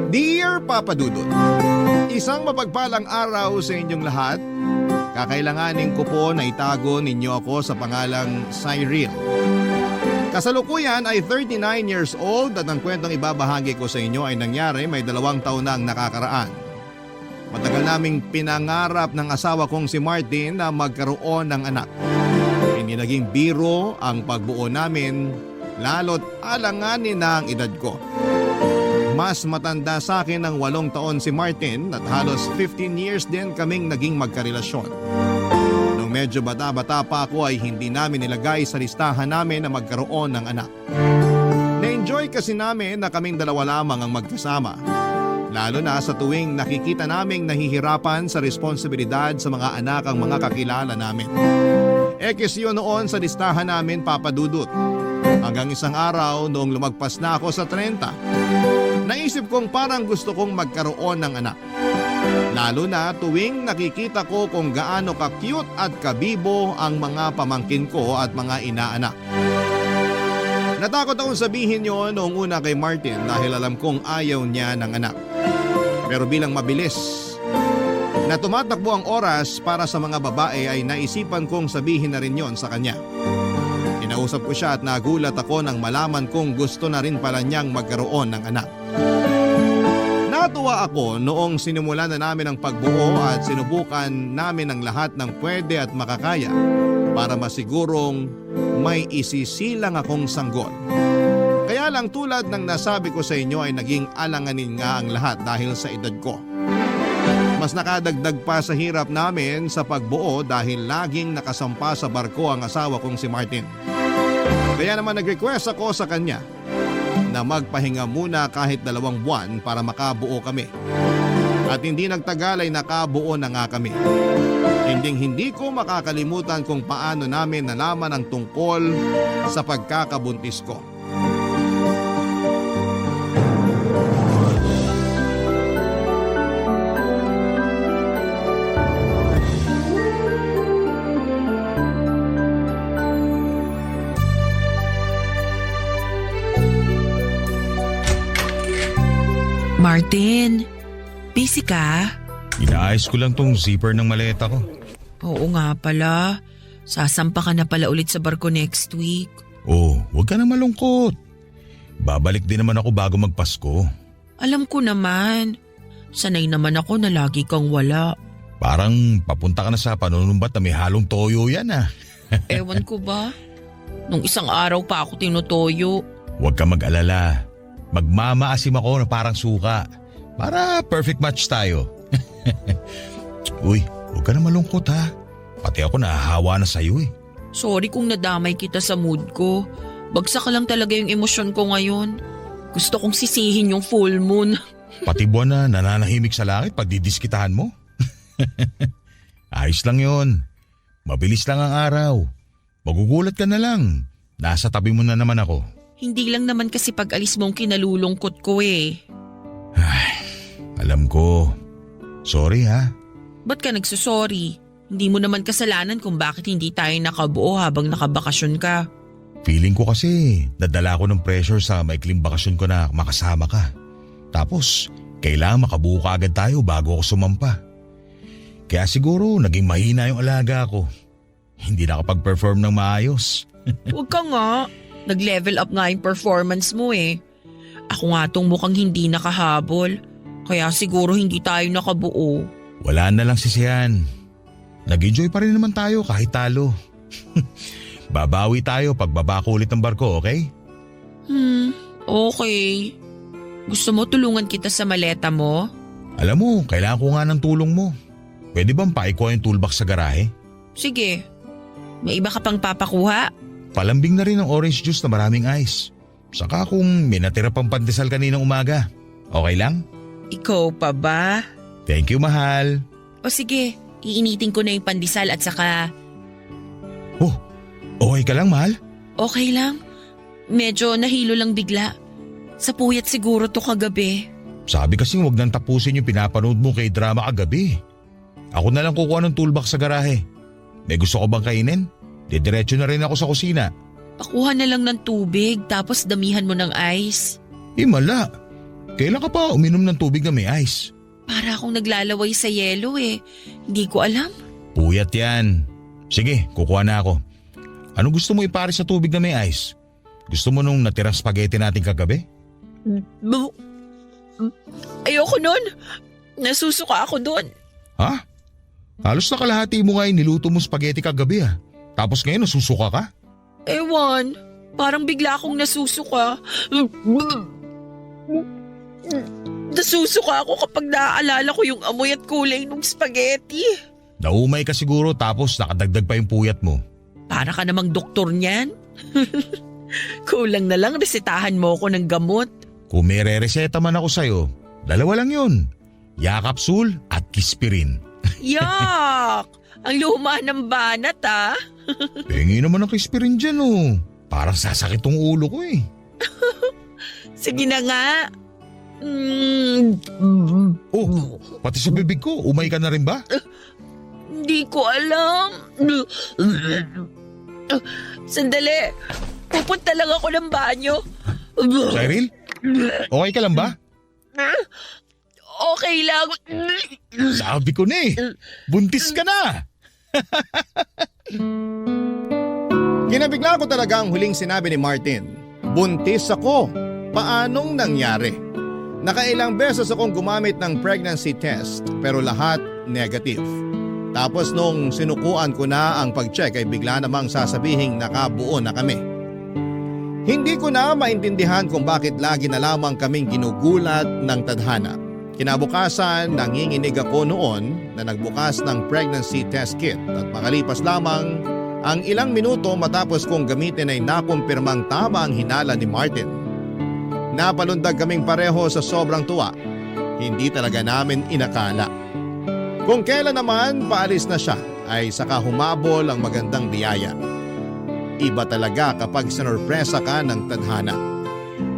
Dear Papa Dudut, isang mapagpalang araw sa inyong lahat. Kakailanganin ko po na itago ninyo ako sa pangalang Cyril. Kasalukuyan ay 39 years old at ang kwentong ibabahagi ko sa inyo ay nangyari may 2 taon na ang nakakaraan. Matagal naming pinangarap ng asawa kong si Martin na magkaroon ng anak. Hindi naging biro ang pagbuo namin, lalo't alanganin na ang edad ko. Mas matanda sa akin ng 8 taon si Martin at halos 15 years din kaming naging magkarelasyon. Nung medyo bata-bata pa ako ay hindi namin nilagay sa listahan namin na magkaroon ng anak. Na-enjoy kasi namin na kaming 2 lamang ang magkasama. Lalo na sa tuwing nakikita naming nahihirapan sa responsibilidad sa mga anak ang mga kakilala namin. Ekis yun noon sa listahan namin, Papa Dudut. Hanggang isang araw noong lumagpas na ako sa 30. Naisip kong parang gusto kong magkaroon ng anak. Lalo na tuwing nakikita ko kung gaano ka-cute at kabibo ang mga pamangkin ko at mga inaanak. Natakot akong sabihin yon noong una kay Martin dahil alam kong ayaw niya ng anak. Pero bilang mabilis na tumatakbo ang oras para sa mga babae ay naisipan kong sabihin na rin yon sa kanya. Kinausap ko siya at nagulat ako nang malaman kong gusto na rin pala niyang magkaroon ng anak. Natuwa ako noong sinimulan na namin ang pagbuo at sinubukan namin ang lahat ng pwede at makakaya para masigurong may isisilang akong sanggol. Kaya lang tulad ng nasabi ko sa inyo ay naging alanganin nga ang lahat dahil sa edad ko. Mas nakadagdag pa sa hirap namin sa pagbuo dahil laging nakasampa sa barko ang asawa kong si Martin. Kaya naman nag-request ako sa kanya na magpahinga muna kahit 2 buwan para makabuo kami. At hindi nagtagal ay nakabuo na nga kami. Hindi ko makakalimutan kung paano namin nalaman ang tungkol sa pagkakabuntis ko. Martin, busy ka? Inaayos ko lang tong zipper ng maleta ko. Oo nga pala. Sasampa ka na pala ulit sa barko next week. Oh, huwag ka na malungkot. Babalik din naman ako bago magpasko. Alam ko naman. Sanay naman ako na lagi kang wala. Parang papunta ka na sa panunumbat na may halong toyo yan ah. Ewan ko ba? Nung isang araw pa ako tinutoyo. Huwag ka mag-alala. Magmamaasim ako na parang suka. Para perfect match tayo. Uy, huwag ka na malungkot ha. Pati ako nahahawa na sa'yo eh. Sorry kung nadamay kita sa mood ko. Bagsak lang talaga yung emosyon ko ngayon. Gusto kong sisihin yung full moon. Pati buwan na nananahimik sa langit pag didiskitahan mo. Ayos lang yon. Mabilis lang ang araw. Magugulat ka na lang. Nasa tabi mo na naman ako. Hindi lang naman kasi pag-alis mong kinalulungkot ko eh. Ay, alam ko. Sorry ha. Ba't ka nagsusorry? Hindi mo naman kasalanan kung bakit hindi tayo nakabuo habang nakabakasyon ka. Feeling ko kasi nadala ko ng pressure sa maikling bakasyon ko na makasama ka. Tapos, kailangan makabuo ka agad tayo bago ako sumampa. Kaya siguro naging mahina yung alaga ko. Hindi nakapag-perform ng maayos. Huwag ka nga. Nag-level up nga yung performance mo eh. Ako nga tong mukhang hindi nakahabol. Kaya siguro hindi tayo nakabuo. Wala na lang sisihan. Nag-enjoy pa rin naman tayo kahit talo. Babawi tayo pag babako ulit ng barko, okay? Okay. Gusto mo tulungan kita sa maleta mo? Alam mo, kailangan ko nga ng tulong mo. Pwede bang paikuha yung toolbox sa garahe? Sige. May iba ka pang papakuha? Palambing na rin ng orange juice na maraming ice. Saka kung may natira pang pandesal kaninang umaga. Okay lang? Ikaw pa ba? Thank you, mahal. O sige, iinitin ko na yung pandesal at saka… Oh, okay ka lang, mahal? Okay lang. Medyo nahilo lang bigla. Sa puyat siguro to kagabi. Sabi kasing wag nang tapusin yung pinapanood mo kay drama kagabi. Ako na lang kukuha ng toolbox sa garahe. May gusto ko bang kainin? Didiretso na rin ako sa kusina. Pakuha na lang ng tubig tapos damihan mo ng ice. Mala. Kailan ka pa uminom ng tubig na may ice? Para akong naglalaway sa yelo eh. Hindi ko alam. Puyat yan. Sige, kukuha na ako. Ano gusto mo ipares sa tubig na may ice? Gusto mo nung natirang spaghetti natin kagabi? Ayoko nun. Nasusuka ako doon. Ha? Halos na kalahati mo nga yung niluto mo spaghetti kagabi ah. Tapos ngayon nasusuka ka? Ewan, parang bigla akong nasusuka. Nasusuka ako kapag naaalala ko yung amoy at kulay ng spaghetti. Naumay ka siguro tapos nakadagdag pa yung puyat mo. Para ka namang doktor niyan. Kulang na lang resetahan mo ako ng gamot. Kung may re-reseta man ako sa'yo, dalawa lang yun. Yakapsul at Kispirin. Yak! Ang luma ng banat ah. Pengi naman ang Kispirin dyan oh. Parang sasakit tong ulo ko eh. Sige na nga. Oh, pati sa bibig ko, umay ka na rin ba? Hindi ko alam. Sandali. Pupunta lang ako ng banyo. Cyril? Okay ka lang ba? Okay lang. Sabi ko na eh. Buntis ka na. Kinabigla ko talaga ang huling sinabi ni Martin. Buntis ako. Paanong nangyari? Nakailang beses akong gumamit ng pregnancy test pero lahat negative. Tapos nung sinukuan ko na ang pag-check ay bigla namang sasabihing nakabuo na kami. Hindi ko na maintindihan kung bakit lagi na lamang kaming ginugulat ng tadhana. Kinabukasan, nanginginig ako noon na nagbukas ng pregnancy test kit at makalipas lamang ang ilang minuto matapos kong gamitin ay nakumpirmang tama ang hinala ni Martin. Napalundag kaming pareho sa sobrang tuwa. Hindi talaga namin inakala. Kung kailan naman paalis na siya ay saka humabol ang magandang biyaya. Iba talaga kapag sinurpresa ka ng tadhana.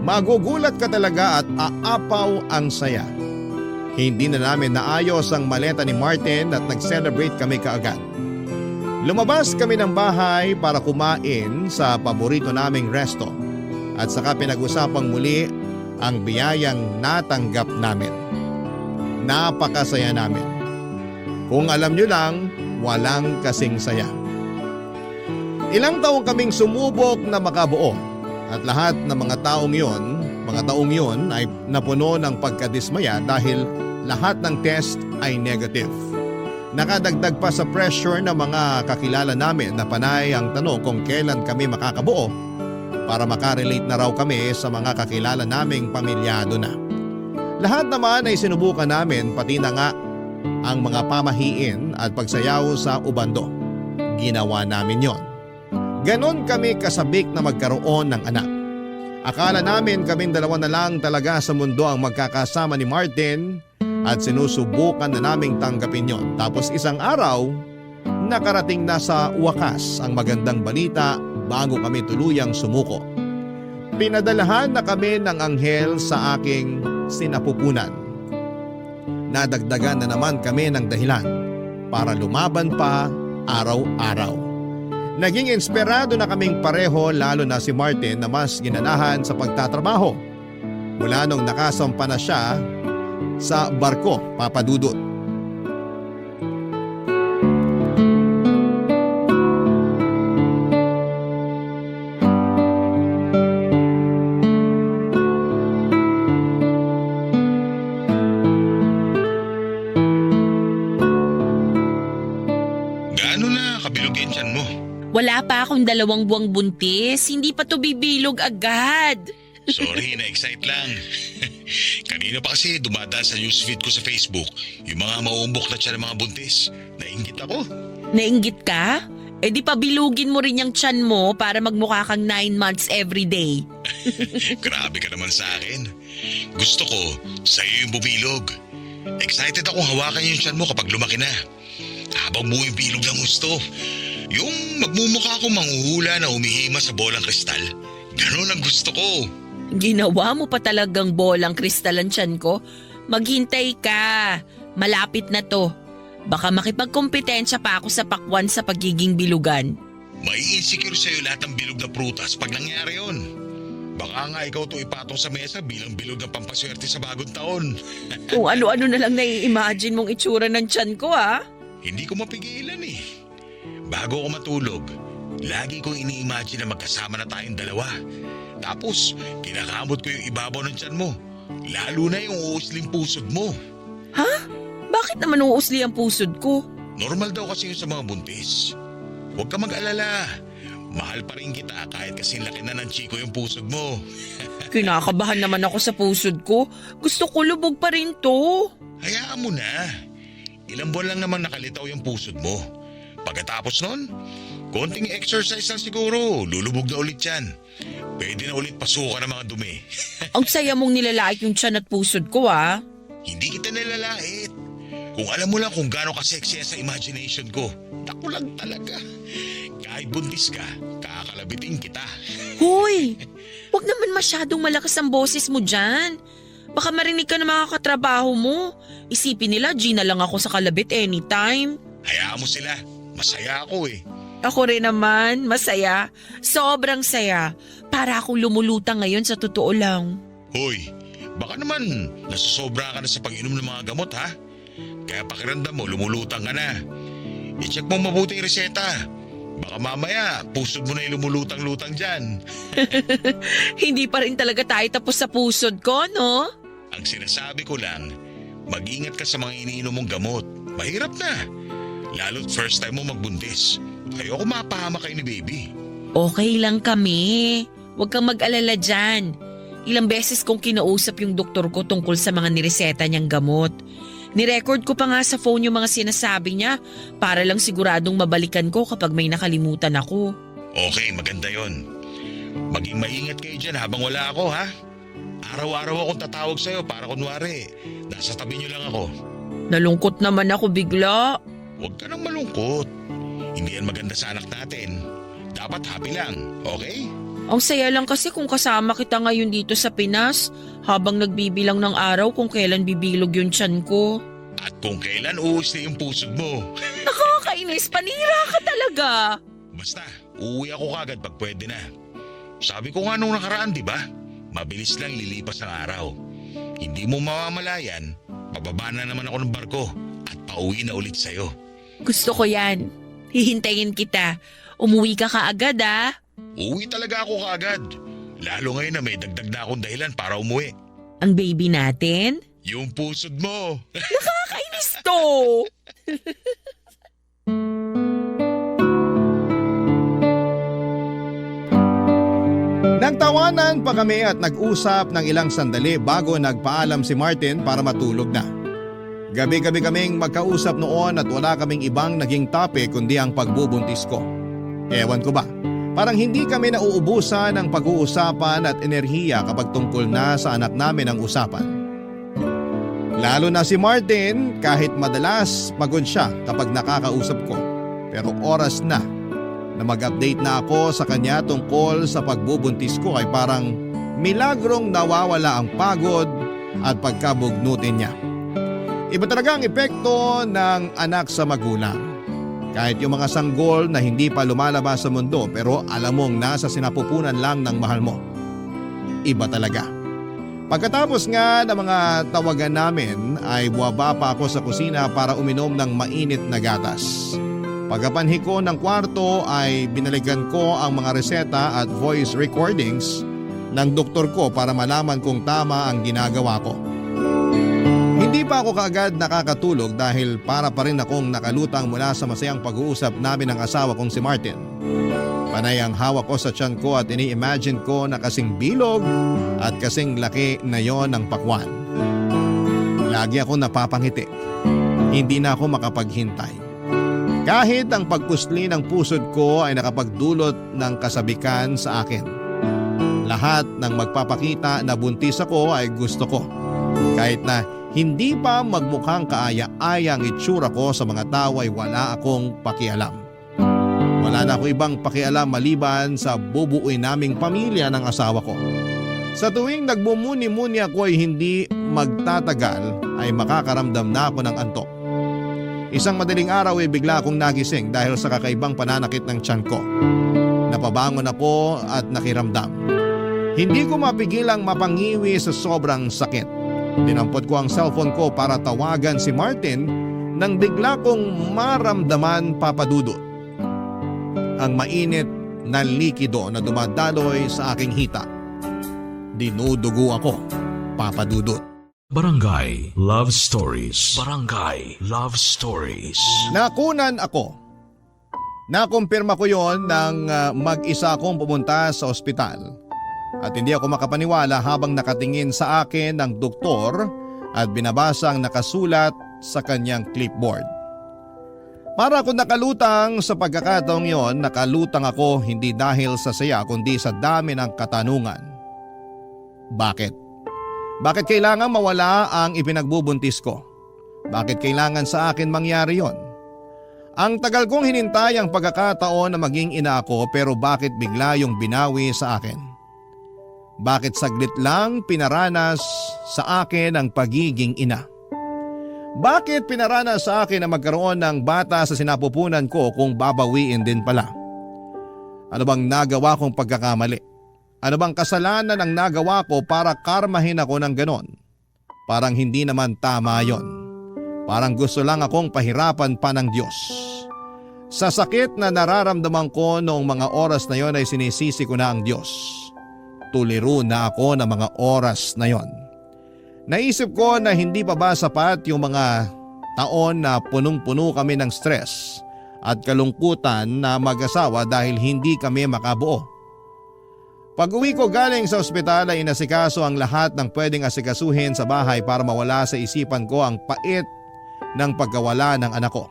Magugulat ka talaga at aapaw ang saya. Hindi na namin naayos ang maleta ni Martin at nag-celebrate kami kaagad. Lumabas kami ng bahay para kumain sa paborito naming resto at saka pinag-usapang muli ang biyayang natanggap namin. Napakasaya namin. Kung alam nyo lang, walang kasing saya. Ilang taong kaming sumubok na makabuo at lahat ng mga taong yon ay napuno ng pagkadismaya dahil lahat ng test ay negative. Nakadagdag pa sa pressure ng mga kakilala namin na panay ang tanong kung kailan kami makakabuo para makarelate na raw kami sa mga kakilala naming pamilyado na. Lahat naman ay sinubukan namin pati na nga ang mga pamahiin at pagsayaw sa ubando. Ginawa namin yon. Ganon kami kasabik na magkaroon ng anak. Akala namin kaming dalawa na lang talaga sa mundo ang magkakasama ni Martin at sinusubukan na naming tanggapin yon. Tapos isang araw, nakarating na sa wakas ang magandang balita bago kami tuluyang sumuko. Pinadalahan na kami ng anghel sa aking sinapupunan. Nadagdagan na naman kami ng dahilan para lumaban pa araw-araw. Naging inspirado na kaming pareho lalo na si Martin na mas ginanahan sa pagtatrabaho. Mula nung nakasampa na siya sa barko, Papa Dudut. Gaano na kabilog yung tiyan mo? Wala pa akong 2 buwang buntis. Hindi pa to bibilog agad. Sorry, na-excite lang. Kanina pa kasi dumadaan sa newsfeed ko sa Facebook yung mga mauumbok na tiyan ng mga buntis. Nainggit ako. Nainggit ka? Eh di pabilugin mo rin yung tiyan mo para magmukha kang 9 months everyday. Grabe ka naman sa akin. Gusto ko, sa'yo yung bubilog. Excited akong hawakan yung tiyan mo kapag lumaki na. Habang mo yung bilog ng gusto. Yung magmumukha akong manghuhula na humihima sa bolang kristal. Ganun ang gusto ko. Ginawa mo pa talagang bolang kristal ang tiyan ko? Maghintay ka. Malapit na to. Baka makipagkompetensya pa ako sa pakwan sa pagiging bilugan. May insecure sa'yo lahat ng bilog na prutas pag nangyari yun. Baka nga ikaw to ipatong sa mesa bilang bilog ng pampaswerte sa bagong taon. Kung ano-ano na lang nai-imagine mong itsura ng tiyan ko ha. Hindi ko mapigilan eh. Bago ako matulog, lagi kong ini-imagine na magkasama na tayong dalawa. Tapos, kinakamot ko yung ibabaw ng tiyan mo. Lalo na yung uusling pusod mo. Ha? Bakit naman uusli ang pusod ko? Normal daw kasi yun sa mga buntis. Huwag ka mag-alala. Mahal pa rin kita kahit kasing laki na ng chiko yung pusod mo. Kinakabahan naman ako sa pusod ko. Gusto ko lubog pa rin to. Hayaan mo na. Ilang buwan lang naman nakalitaw yung pusod mo. Pagkatapos nun, konting exercise lang siguro. Lulubog na ulit yan. Pwede na ulit pasukan ng mga dumi. Ang saya mong nilalait yung tiyan at pusod ko ha. Hindi kita nilalait. Kung alam mo lang kung gaano ka-sexy sa imagination ko, naku lang talaga. Kahit buntis ka, kakalabitin kita. Hoy! Huwag naman masyadong malakas ang boses mo dyan. Baka marinig ka ng mga katrabaho mo. Isipin nila, Gina lang ako sa kalabit anytime. Hayaan mo sila. Masaya ako eh. Ako rin naman, masaya. Sobrang saya. Para akong lumulutang ngayon sa totoo lang. Hoy, baka naman nasusobra ka na sa pag-inom ng mga gamot ha? Kaya pakiramdam mo, lumulutang ka na. I-check mo mabuti yung reseta. Baka mamaya, pusod mo na yung lumulutang-lutang dyan. Hindi pa rin talaga tayo tapos sa pusod ko, no? Ang sinasabi ko lang, mag-ingat ka sa mga iniinom mong gamot. Mahirap na. Lalo't first time mo magbuntis. Ayoko mapahama kayo ni baby. Okay lang kami. Huwag kang mag-alala dyan. Ilang beses kong kinausap yung doktor ko tungkol sa mga nireseta niyang gamot. Nirecord ko pa nga sa phone yung mga sinasabi niya para lang siguradong mabalikan ko kapag may nakalimutan ako. Okay, maganda yon. Maging maingat kayo dyan habang wala ako ha. Araw-araw akong tatawag sa'yo para kunwari, nasa tabi niyo lang ako. Nalungkot naman ako bigla. Huwag ka nang malungkot. Hindi yan maganda sa anak natin. Dapat happy lang, okay? Ang saya lang kasi kung kasama kita ngayon dito sa Pinas habang nagbibilang ng araw kung kailan bibilog yung tiyan ko. At kung kailan uusli yung pusod mo. Nakakainis, panira ka talaga. Basta, uuwi ako kagad pag pwede na. Sabi ko nga nung nakaraan, di ba? Mabilis lang lilipas ang araw. Hindi mo mamamalayan, pababa na naman ako ng barko at pauwi na ulit sa'yo. Gusto ko yan. Hihintayin kita. Umuwi ka kaagad ah. Uuwi talaga ako kaagad. Lalo ngayon na may dagdag na akong dahilan para umuwi. Ang baby natin? Yung pusod mo. Nakakainis to. Nagtawanan pa kami at nag-usap ng ilang sandali bago nagpaalam si Martin para matulog na. Gabi-gabi kaming magkausap noon at wala kaming ibang naging topic kundi ang pagbubuntis ko. Ewan ko ba, parang hindi kami nauubusan ng pag-uusapan at enerhiya kapag tungkol na sa anak namin ang usapan. Lalo na si Martin, kahit madalas pagod siya kapag nakakausap ko. Pero oras na mag-update na ako sa kanya tungkol sa pagbubuntis ko ay parang milagrong nawawala ang pagod at pagkabugnutin niya. Iba talaga ang epekto ng anak sa magulang. Kahit yung mga sanggol na hindi pa lumalabas sa mundo pero alam mong nasa sinapupunan lang ng mahal mo. Iba talaga. Pagkatapos nga ng mga tawagan namin ay buwaba pa ako sa kusina para uminom ng mainit na gatas. Pagkapanhi ko ng kwarto ay binalikan ko ang mga reseta at voice recordings ng doktor ko para malaman kung tama ang ginagawa ko. Hindi pa ako kaagad nakakatulog dahil para pa rin akong nakalutang mula sa masayang pag-uusap namin ng asawa kong si Martin. Panay ang hawak ko sa tiyan ko at ini-imagine ko na kasing bilog at kasing laki na yon ng pakwan. Lagi ako napapangiti. Hindi na ako makapaghintay. Kahit ang pagpusli ng pusod ko ay nakapagdulot ng kasabikan sa akin. Lahat ng magpapakita na buntis ako ay gusto ko. Kahit na hindi pa magmukhang kaaya-aya ang itsura ko sa mga tao ay wala akong pakialam. Wala na ako ibang pakialam maliban sa bubuuin naming pamilya ng asawa ko. Sa tuwing nagbumuni-muni ako ay hindi magtatagal ay makakaramdam na ako ng antok. Isang madaling araw ay bigla akong nagising dahil sa kakaibang pananakit ng tiyan ko. Napabangon ako at nakiramdam. Hindi ko mapigilang mapangiwi sa sobrang sakit. Dinampot ko ang cellphone ko para tawagan si Martin nang bigla kong maramdaman, Papa Dudut, ang mainit na likido na dumadaloy sa aking hita. Dinudugo ako, Papa Dudut. Barangay Love Stories. Barangay Love Stories. Nakunan ako. Nakumpirma ko yon nang mag-isa akong pumunta sa ospital. At hindi ako makapaniwala habang nakatingin sa akin ng doktor at binabasa ang nakasulat sa kanyang clipboard. Para ako nakalutang sa pagkakataong yon, nakalutang ako hindi dahil sa saya kundi sa dami ng katanungan. Bakit? Bakit kailangan mawala ang ipinagbubuntis ko? Bakit kailangan sa akin mangyari yon? Ang tagal kong hinintay ang pagkakataon na maging ina ako, pero bakit bigla yung binawi sa akin? Bakit saglit lang pinaranas sa akin ang pagiging ina? Bakit pinaranas sa akin na magkaroon ng bata sa sinapupunan ko kung babawiin din pala? Ano bang nagawa kong pagkakamali? Ano bang kasalanan ang nagawa ko para karmahin ako ng ganon? Parang hindi naman tama yon. Parang gusto lang akong pahirapan pa ng Diyos. Sa sakit na nararamdaman ko noong mga oras na yon ay sinisisi ko na ang Diyos. Tuliro na ako ng mga oras na yon. Naisip ko na hindi pa ba sapat yung mga taon na punong-puno kami ng stress at kalungkutan na mag-asawa dahil hindi kami makabuo. Pag-uwi ko galing sa ospital ay inasikaso ang lahat ng pwedeng asikasuhin sa bahay para mawala sa isipan ko ang pait ng pagkawala ng anak ko.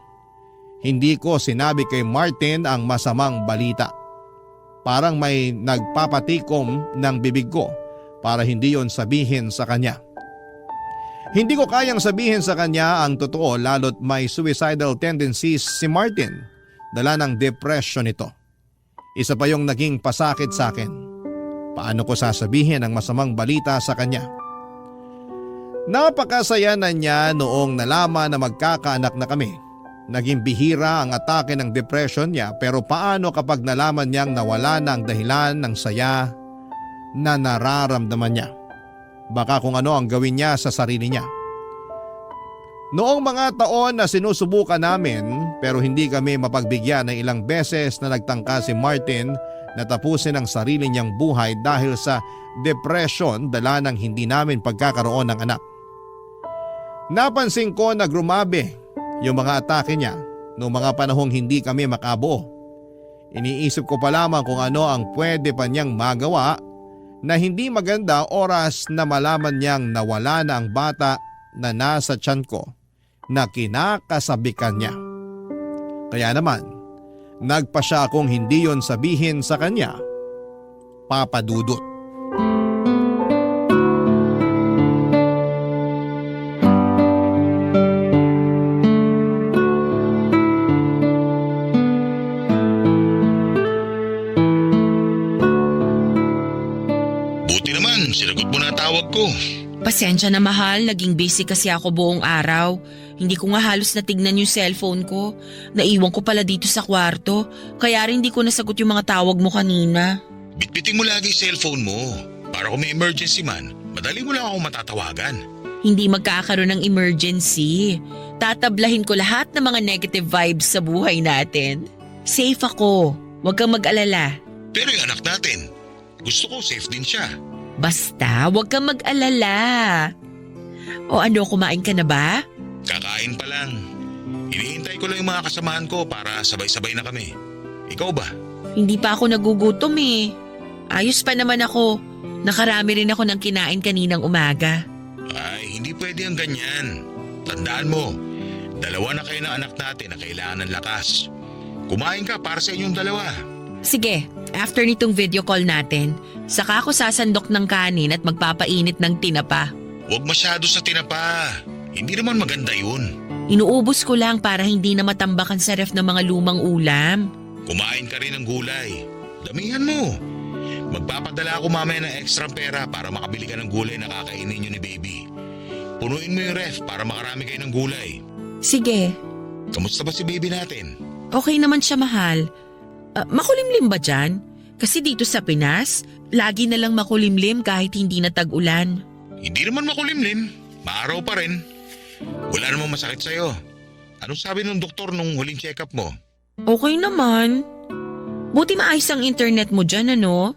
Hindi ko sinabi kay Martin ang masamang balita. Parang may nagpapatikom ng bibig ko para hindi yon sabihin sa kanya. Hindi ko kayang sabihin sa kanya ang totoo lalo't may suicidal tendencies si Martin. Dala ng depression ito. Isa pa yung naging pasakit sa akin. Paano ko sasabihin ang masamang balita sa kanya? Napakasaya na niya noong nalaman na magkakaanak na kami. Naging bihira ang atake ng depression niya, pero paano kapag nalaman niyang nawala na ang dahilan ng saya na nararamdaman niya? Baka kung ano ang gawin niya sa sarili niya. Noong mga taon na sinusubukan namin pero hindi kami mapagbigyan ng ilang beses na nagtangka si Martin na tapusin ang sarili niyang buhay dahil sa depression dala ng hindi namin pagkakaroon ng anak. Napansin ko na grumabe yung mga atake niya noong mga panahong hindi kami makabuo. Iniisip ko pa lamang kung ano ang pwede pa niyang magawa na hindi maganda oras na malaman niyang nawala na ang bata na nasa tiyan ko na kinakasabikan niya. Kaya naman, nagpa siya akong hindi yon sabihin sa kanya, Papa Dudut. Buti naman, sinagot mo na tawag ko. Pasensya na mahal, naging busy kasi ako buong araw. Hindi ko nga halos natignan yung cellphone ko. Naiwan ko pala dito sa kwarto, kaya rin hindi ko nasagot yung mga tawag mo kanina. Bitbitin mo lagi yung cellphone mo. Para kung may emergency man, madali mo lang ako matatawagan. Hindi magkakaroon ng emergency. Tatablahin ko lahat ng mga negative vibes sa buhay natin. Safe ako, huwag kang mag-alala. Pero yung anak natin, gusto ko safe din siya. Basta, huwag kang mag-alala. O ano, kumain ka na ba? Kakain pa lang. Hinihintay ko lang yung mga kasamahan ko para sabay-sabay na kami. Ikaw ba? Hindi pa ako nagugutom eh. Ayos pa naman ako. Nakarami rin ako ng kinain kaninang umaga. Ay, hindi pwede ang ganyan. Tandaan mo, dalawa na kayo ng anak natin na kailangan ng lakas. Kumain ka para sa inyong dalawa. Sige, after nitong video call natin, saka ako sasandok ng kanin at magpapainit ng tinapa. Huwag masyado sa tinapa. Hindi naman maganda yun. Inuubos ko lang para hindi na matambakan sa ref ng mga lumang ulam. Kumain ka rin ng gulay. Damihan mo. Magpapadala ako mamaya ng extra pera para makabili ka ng gulay na kakainin nyo ni baby. Punuin mo yung ref para makarami kayo ng gulay. Sige. Kamusta ba si baby natin? Okay naman siya, mahal. Makulimlim ba dyan? Kasi dito sa Pinas, lagi na lang makulimlim kahit hindi na tag-ulan. Hindi naman makulimlim. Maaraw pa rin. Wala namang masakit sa'yo. Anong sabi ng doktor nung huling check-up mo? Okay naman. Buti maayos ang internet mo dyan, ano?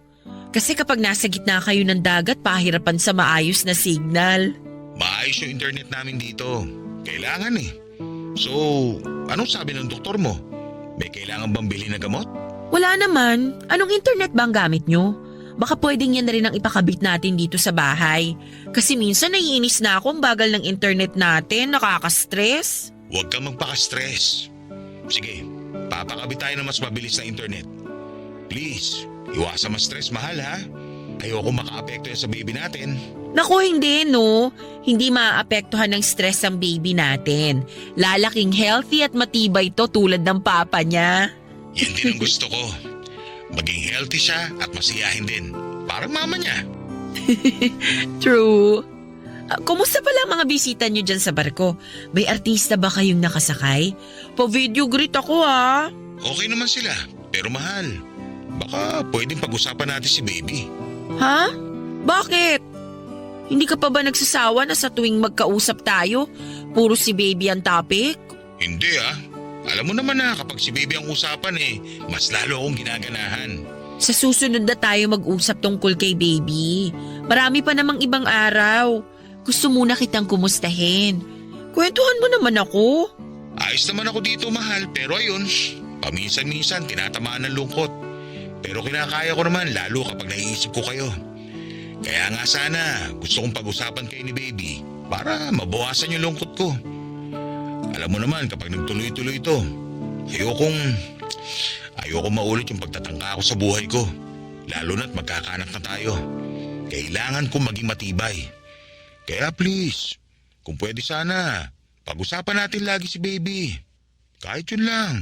Kasi kapag nasa gitna kayo ng dagat, pahirapan sa maayos na signal. Maayos yung internet namin dito. Kailangan eh. So, anong sabi ng doktor mo? May kailangan bang bilhin na gamot? Wala naman. Anong internet ba ang gamit nyo? Baka pwedeng yan na rin ang ipakabit natin dito sa bahay. Kasi minsan naiinis na ako ang bagal ng internet natin, nakaka-stress. Huwag kang magpaka-stress. Sige, papakabit tayo ng mas mabilis na internet. Please, iwasan ma-stress, mahal ha? Ayoko maka-apekto yan sa baby natin. Naku, hindi no. Hindi maaapektuhan ng stress ang baby natin. Lalaking healthy at matibay to tulad ng papa niya. Yan din ang gusto ko. Maging healthy siya at masiyahin din. Parang mama niya. True. Kumusta pala ang mga bisita niyo dyan sa barko? May artista ba kayong nakasakay? Pa-video greet ako ha. Okay naman sila, pero mahal. Baka pwedeng pag-usapan natin si baby. Ha? Bakit? Hindi ka pa ba nagsasawa na sa tuwing magkausap tayo, puro si baby ang topic? Hindi ah. Alam mo naman na kapag si baby ang usapan mas lalo akong ginaganahan. Sa susunod na tayo mag-usap tungkol kay baby. Marami pa namang ibang araw. Gusto muna kitang kumustahin. Kwentuhan mo naman ako. Ayos naman ako dito, mahal, pero ayun, paminsan-minsan tinatamaan ng lungkot. Pero kinakaya ko naman lalo kapag naiisip ko kayo. Kaya nga sana gusto kong pag-usapan kayo ni baby para mabawasan yung lungkot ko. Alam mo naman kapag nagtuloy-tuloy ito, ayoko maulit yung pagtatangka ko sa buhay ko. Lalo na't magkakanak na tayo. Kailangan kong maging matibay. Kaya please, kung pwede sana, pag-usapan natin lagi si baby. Kahit yun lang.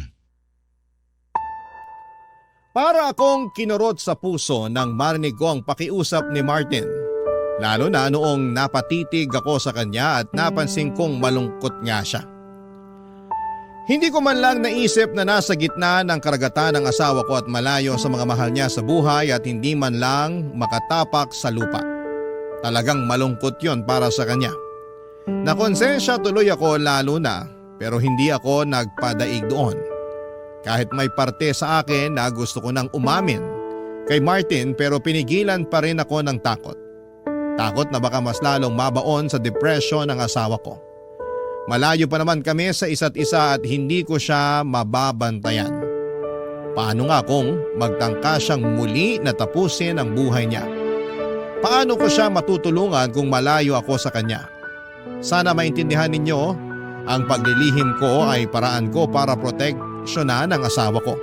Para akong kinurot sa puso nang marinig ko ang pakiusap ni Martin. Lalo na noong napatitig ako sa kanya at napansin kong malungkot nga siya. Hindi ko man lang naisip na nasa gitna ng karagatan ng asawa ko at malayo sa mga mahal niya sa buhay at hindi man lang makatapak sa lupa. Talagang malungkot yon para sa kanya. Nakonsensya tuloy ako lalo na pero hindi ako nagpadaig doon. Kahit may parte sa akin na gusto ko nang umamin kay Martin pero pinigilan pa rin ako ng takot. Takot na baka mas lalong mabaon sa depression ng asawa ko. Malayo pa naman kami sa isa't isa at hindi ko siya mababantayan. Paano nga kung magtangka siyang muli na tapusin ang buhay niya? Paano ko siya matutulungan kung malayo ako sa kanya? Sana maintindihan ninyo, ang paglilihim ko ay paraan ko para proteksyonan ang asawa ko.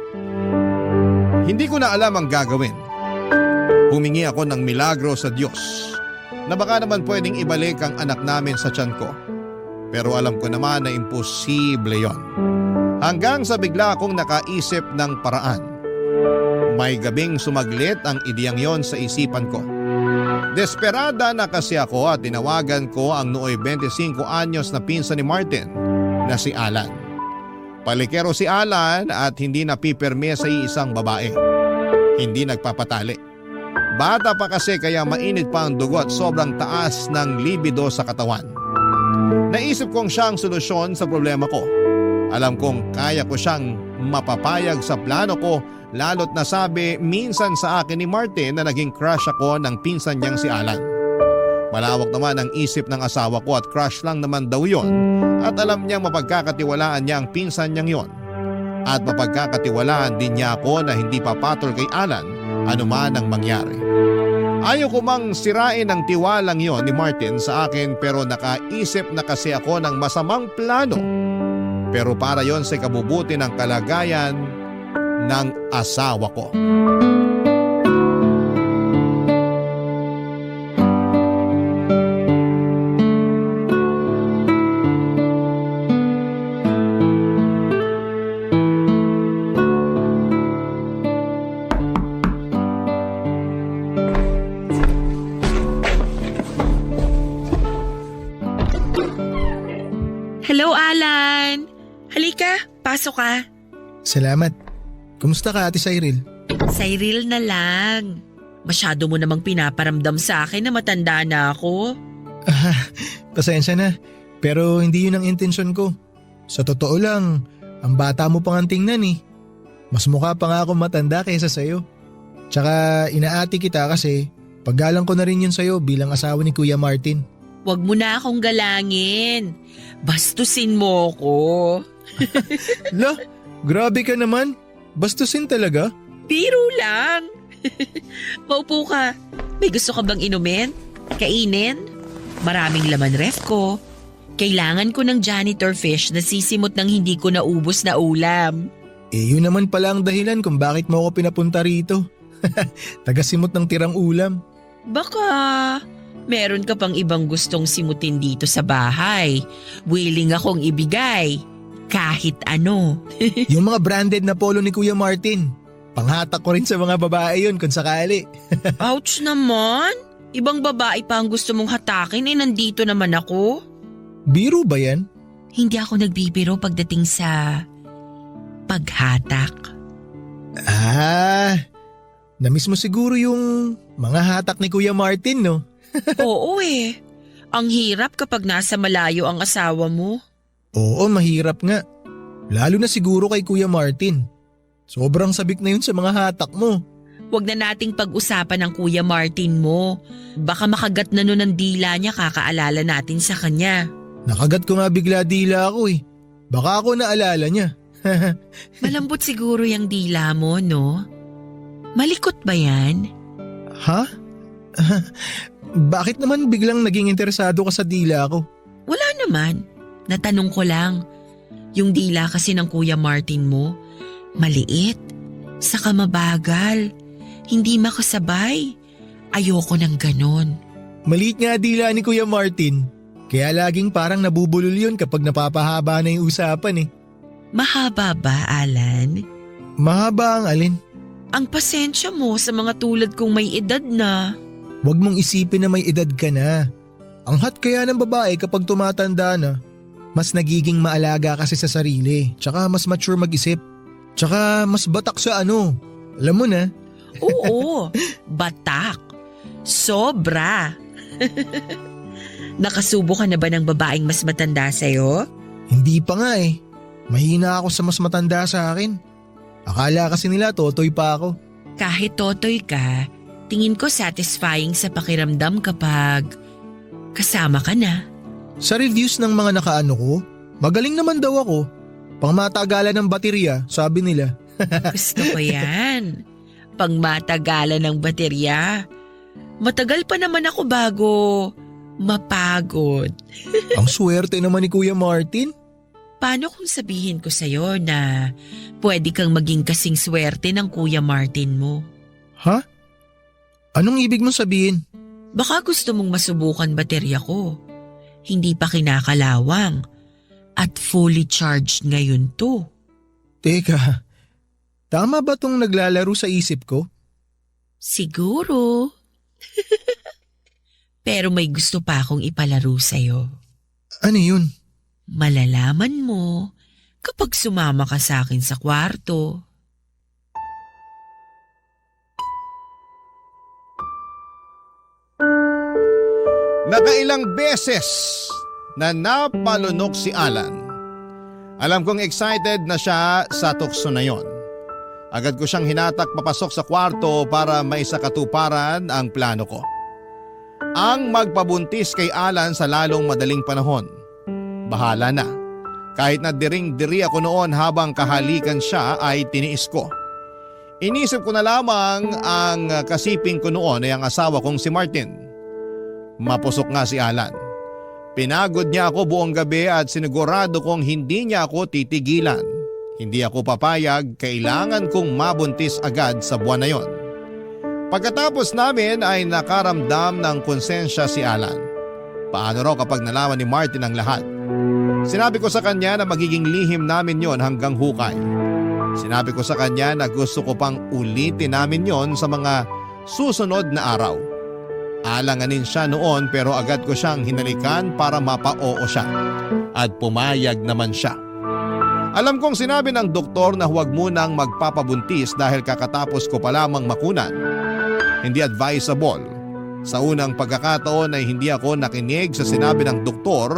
Hindi ko na alam ang gagawin. Humingi ako ng milagro sa Diyos na baka naman pwedeng ibalik ang anak namin sa tiyan ko. Pero alam ko naman na imposible yon. Hanggang sa bigla akong nakaisip ng paraan. May gabing sumaglit ang ideyang yon sa isipan ko. Desperada na kasi ako at tinawagan ko ang nooy 25 anyos na pinsan ni Martin na si Alan. Palikero si Alan at hindi napipirme sa isang babae. Hindi nagpapatali. Bata pa kasi kaya mainit pa ang dugo at sobrang taas ng libido sa katawan. Naisip kong siya ang solusyon sa problema ko. Alam kong kaya ko siyang mapapayag sa plano ko lalo't nasabi minsan sa akin ni Martin na naging crush ako ng pinsan niyang si Alan. Malawak naman ang isip ng asawa ko at crush lang naman daw yon at alam niyang mapagkakatiwalaan niya ang pinsan niyang yon. At mapagkakatiwalaan din niya ako na hindi papatol kay Alan anuman ang mangyari. Ayaw ko mang sirain ang tiwalang yon ni Martin sa akin pero nakaisip na kasi ako ng masamang plano. Pero para yon sa ikabubuti ng kalagayan ng asawa ko. Hello, Alan. Halika, pasok ka. Salamat. Kumusta ka, Ate Cyril? Cyril na lang. Masyado mo namang pinaparamdam sa akin na matanda na ako. Pasensya na, pero hindi yun ang intensyon ko. Sa totoo lang, ang bata mo pang ang tingnan eh. Mas mukha pa nga akong matanda kaysa sa'yo. Tsaka inaati kita kasi paggalang ko na rin yun sa'yo bilang asawa ni Kuya Martin. Huwag mo na akong galangin. Bastusin mo ko. La, grabe ka naman. Bastusin talaga. Biro lang. Maupo ka. May gusto ka bang inumin? Kainin? Maraming laman ref ko. Kailangan ko ng janitor fish na sisimot ng hindi ko naubos na ulam. Yun naman pala ang dahilan kung bakit mo ako pinapunta rito. Tagasimot ng tirang ulam. Baka meron ka pang ibang gustong simutin dito sa bahay. Willing akong ibigay. Kahit ano. Yung mga branded na polo ni Kuya Martin. Panghatak ko rin sa mga babae yun kung sakali. Ouch naman. Ibang babae pa ang gusto mong hatakin nandito naman ako. Biro ba yan? Hindi ako nagbibiro pagdating sa paghatak. Namiss mo siguro yung mga hatak ni Kuya Martin, no? Oo eh. Ang hirap kapag nasa malayo ang asawa mo. Oo, mahirap nga. Lalo na siguro kay Kuya Martin. Sobrang sabik na yun sa mga hatak mo. Huwag na nating pag-usapan ng Kuya Martin mo. Baka makagat na nun ang dila niya kakaalala natin sa kanya. Nakagat ko nga bigla dila ako eh. Baka ako naalala niya. Malambot siguro yung dila mo, no? Malikot ba yan? Ha? Bakit naman biglang naging interesado ka sa dila ko? Wala naman. Natanong ko lang. Yung dila kasi ng Kuya Martin mo, maliit, saka mabagal, hindi makasabay. Ayoko ng ganon. Maliit nga dila ni Kuya Martin. Kaya laging parang nabubulol yun kapag napapahaba na yung usapan eh. Mahaba ba, Alan? Mahaba ang alin? Ang pasensya mo sa mga tulad kong may edad na. Huwag mong isipin na may edad ka na. Ang hot kaya ng babae kapag tumatanda na, mas nagiging maalaga kasi sa sarili, tsaka mas mature mag-isip, tsaka mas batak sa ano. Alam mo na. Oo, batak. Sobra. Nakasubo ka na ba ng babaeng mas matanda sa'yo? Hindi pa nga eh. Mahina ako sa mas matanda sa akin. Akala kasi nila totoy pa ako. Kahit totoy ka, tingin ko satisfying sa pakiramdam kapag kasama ka na. Sa reviews ng mga nakaano ko, magaling naman daw ako. Pangmatagalan ng baterya, sabi nila. Gusto ko yan. Pangmatagalan ng baterya. Matagal pa naman ako bago mapagod. Ang swerte naman ni Kuya Martin. Paano kung sabihin ko sa'yo na pwede kang maging kasing swerte ng Kuya Martin mo? Ha? Anong ibig mong sabihin? Baka gusto mong masubukan baterya ko. Hindi pa kinakalawang at fully charged ngayon to. Teka, tama ba tong naglalaro sa isip ko? Siguro. Pero may gusto pa akong ipalaro sa'yo. Ano yun? Malalaman mo kapag sumama ka sa akin sa kwarto. Nakailang beses na napalunok si Alan. Alam kong excited na siya sa tukso na yon. Agad ko siyang hinatak papasok sa kwarto para maisakatuparan ang plano ko. Ang magpabuntis kay Alan sa lalong madaling panahon. Bahala na. Kahit na diring-diri ako noon habang kahalikan siya ay tiniis ko. Inisip ko na lamang ang kasiping ko noon ay ang asawa kong si Martin. Mapusok nga si Alan. Pinagod niya ako buong gabi at sinigurado kong hindi niya ako titigilan. Hindi ako papayag, kailangan kong mabuntis agad sa buwan na yon. Pagkatapos namin ay nakaramdam ng konsensya si Alan. Paano raw kapag nalaman ni Martin ang lahat? Sinabi ko sa kanya na magiging lihim namin yon hanggang hukay. Sinabi ko sa kanya na gusto ko pang ulitin namin yon sa mga susunod na araw. Alanganin siya noon pero agad ko siyang hinalikan para mapa-oo siya. At pumayag naman siya. Alam kong sinabi ng doktor na huwag munang magpapabuntis dahil kakatapos ko pa lamang makunan. Hindi advisable. Sa unang pagkakataon ay hindi ako nakinig sa sinabi ng doktor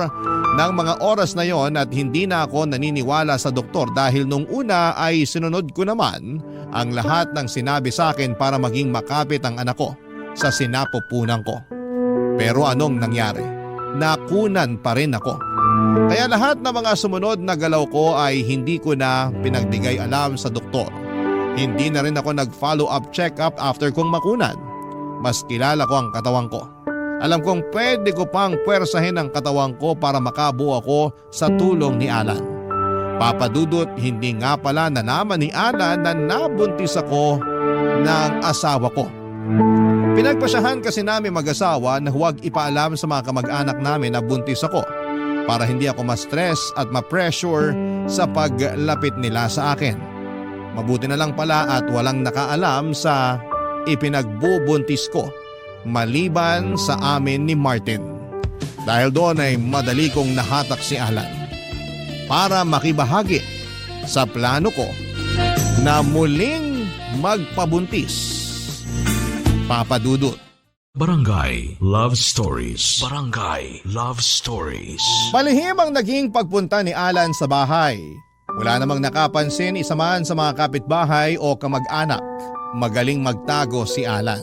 ng mga oras na yon at hindi na ako naniniwala sa doktor dahil nung una ay sinunod ko naman ang lahat ng sinabi sa akin para maging makapit ang anak ko sa sinapupunan ko. Pero anong nangyari? Nakunan pa rin ako. Kaya lahat ng mga sumunod na galaw ko ay hindi ko na pinagbigay alam sa doktor. Hindi na rin ako nag-follow up check-up after kong makunan. Mas kilala ko ang katawan ko. Alam kong pwede ko pang puwersahin ang katawan ko para makabuo ako sa tulong ni Alan. Papadudot, hindi nga pala nalaman ni Alan na nabuntis ako ng asawa ko. Pinagpasyahan kasi namin mag-asawa na huwag ipaalam sa mga kamag-anak namin na buntis ako para hindi ako ma-stress at ma-pressure sa paglapit nila sa akin. Mabuti na lang pala at walang nakaalam sa ipinagbubuntis ko maliban sa amin ni Martin. Dahil doon ay madali kong nahatak si Alan para makibahagi sa plano ko na muling magpabuntis. Papadudot. Barangay Love Stories. Barangay Love Stories. Palihim ang naging pagpunta ni Alan sa bahay. Wala namang nakapansin isa man sa mga kapitbahay o kamag-anak. Magaling magtago si Alan.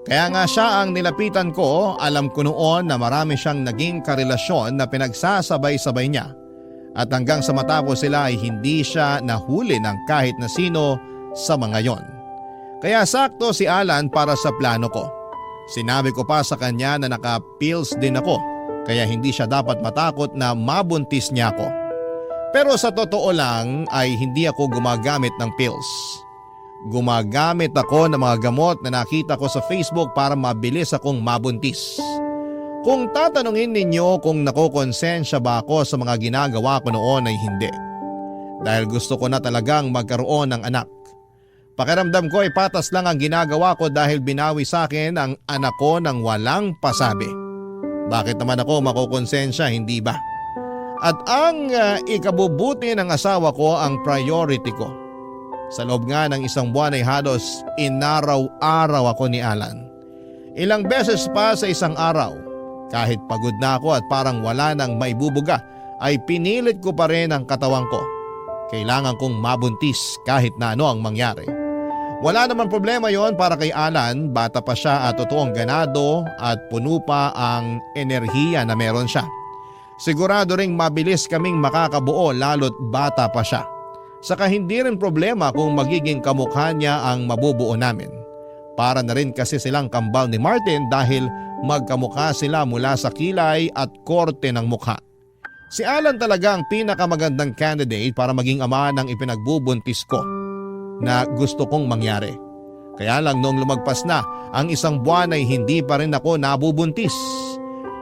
Kaya nga siya ang nilapitan ko, alam ko noon na marami siyang naging karelasyon na pinagsasabay-sabay niya. At hanggang sa matapos sila ay hindi siya nahuli ng kahit na sino sa mga yon. Kaya sakto si Alan para sa plano ko. Sinabi ko pa sa kanya na naka-pills din ako, kaya hindi siya dapat matakot na mabuntis niya ako. Pero sa totoo lang ay hindi ako gumagamit ng pills. Gumagamit ako ng mga gamot na nakita ko sa Facebook para mabilis akong mabuntis. Kung tatanungin ninyo kung nakokonsensya ba ako sa mga ginagawa ko noon ay hindi. Dahil gusto ko na talagang magkaroon ng anak. Pakiramdam ko ay patas lang ang ginagawa ko dahil binawi sa akin ang anak ko ng walang pasabi. Bakit naman ako makokonsensya, hindi ba? At ang ikabubuti ng asawa ko ang priority ko. Sa loob nga ng isang buwan ay halos inaraw-araw ako ni Alan. Ilang beses pa sa isang araw, kahit pagod na ako at parang wala nang maibubuga, ay pinilit ko pa rin ang katawan ko. Kailangan kong mabuntis kahit na ano ang mangyari. Wala naman problema yon para kay Alan, bata pa siya at totoong ganado at puno pa ang enerhiya na meron siya. Sigurado ring mabilis kaming makakabuo lalo't bata pa siya. Saka hindi rin problema kung magiging kamukha niya ang mabubuo namin. Para na rin kasi silang kambal ni Martin dahil magkamukha sila mula sa kilay at korte ng mukha. Si Alan talaga ang pinakamagandang candidate para maging ama ng ipinagbubuntis ko na gusto kong mangyari. Kaya lang noong lumagpas na ang isang buwan ay hindi pa rin ako nabubuntis.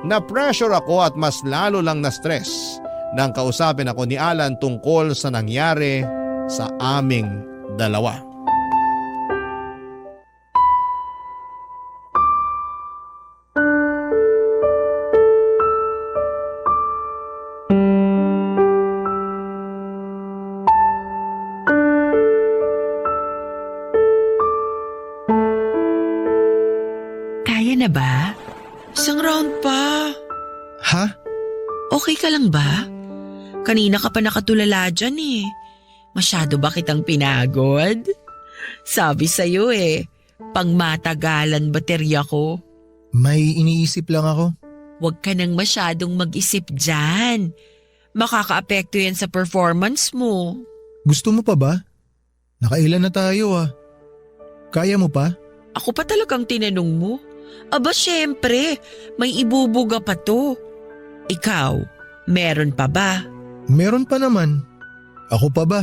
Na-pressure ako at mas lalo lang na-stress nang kausapin ako ni Alan tungkol sa nangyari sa aming dalawa. Kaya na ba? Isang round pa. Ha? Okay ka lang ba? Kanina ka pa nakatulala dyan eh. Masyado ba kitang pinagod? Sabi sa'yo pang matagalan baterya ko. May iniisip lang ako. Huwag ka nang masyadong mag-isip dyan. Makakaapekto yan sa performance mo. Gusto mo pa ba? Nakailan na tayo ah. Kaya mo pa? Ako pa talagang tinanong mo. Aba syempre, may ibubuga pa to. Ikaw, meron pa ba? Meron pa naman. Ako pa ba?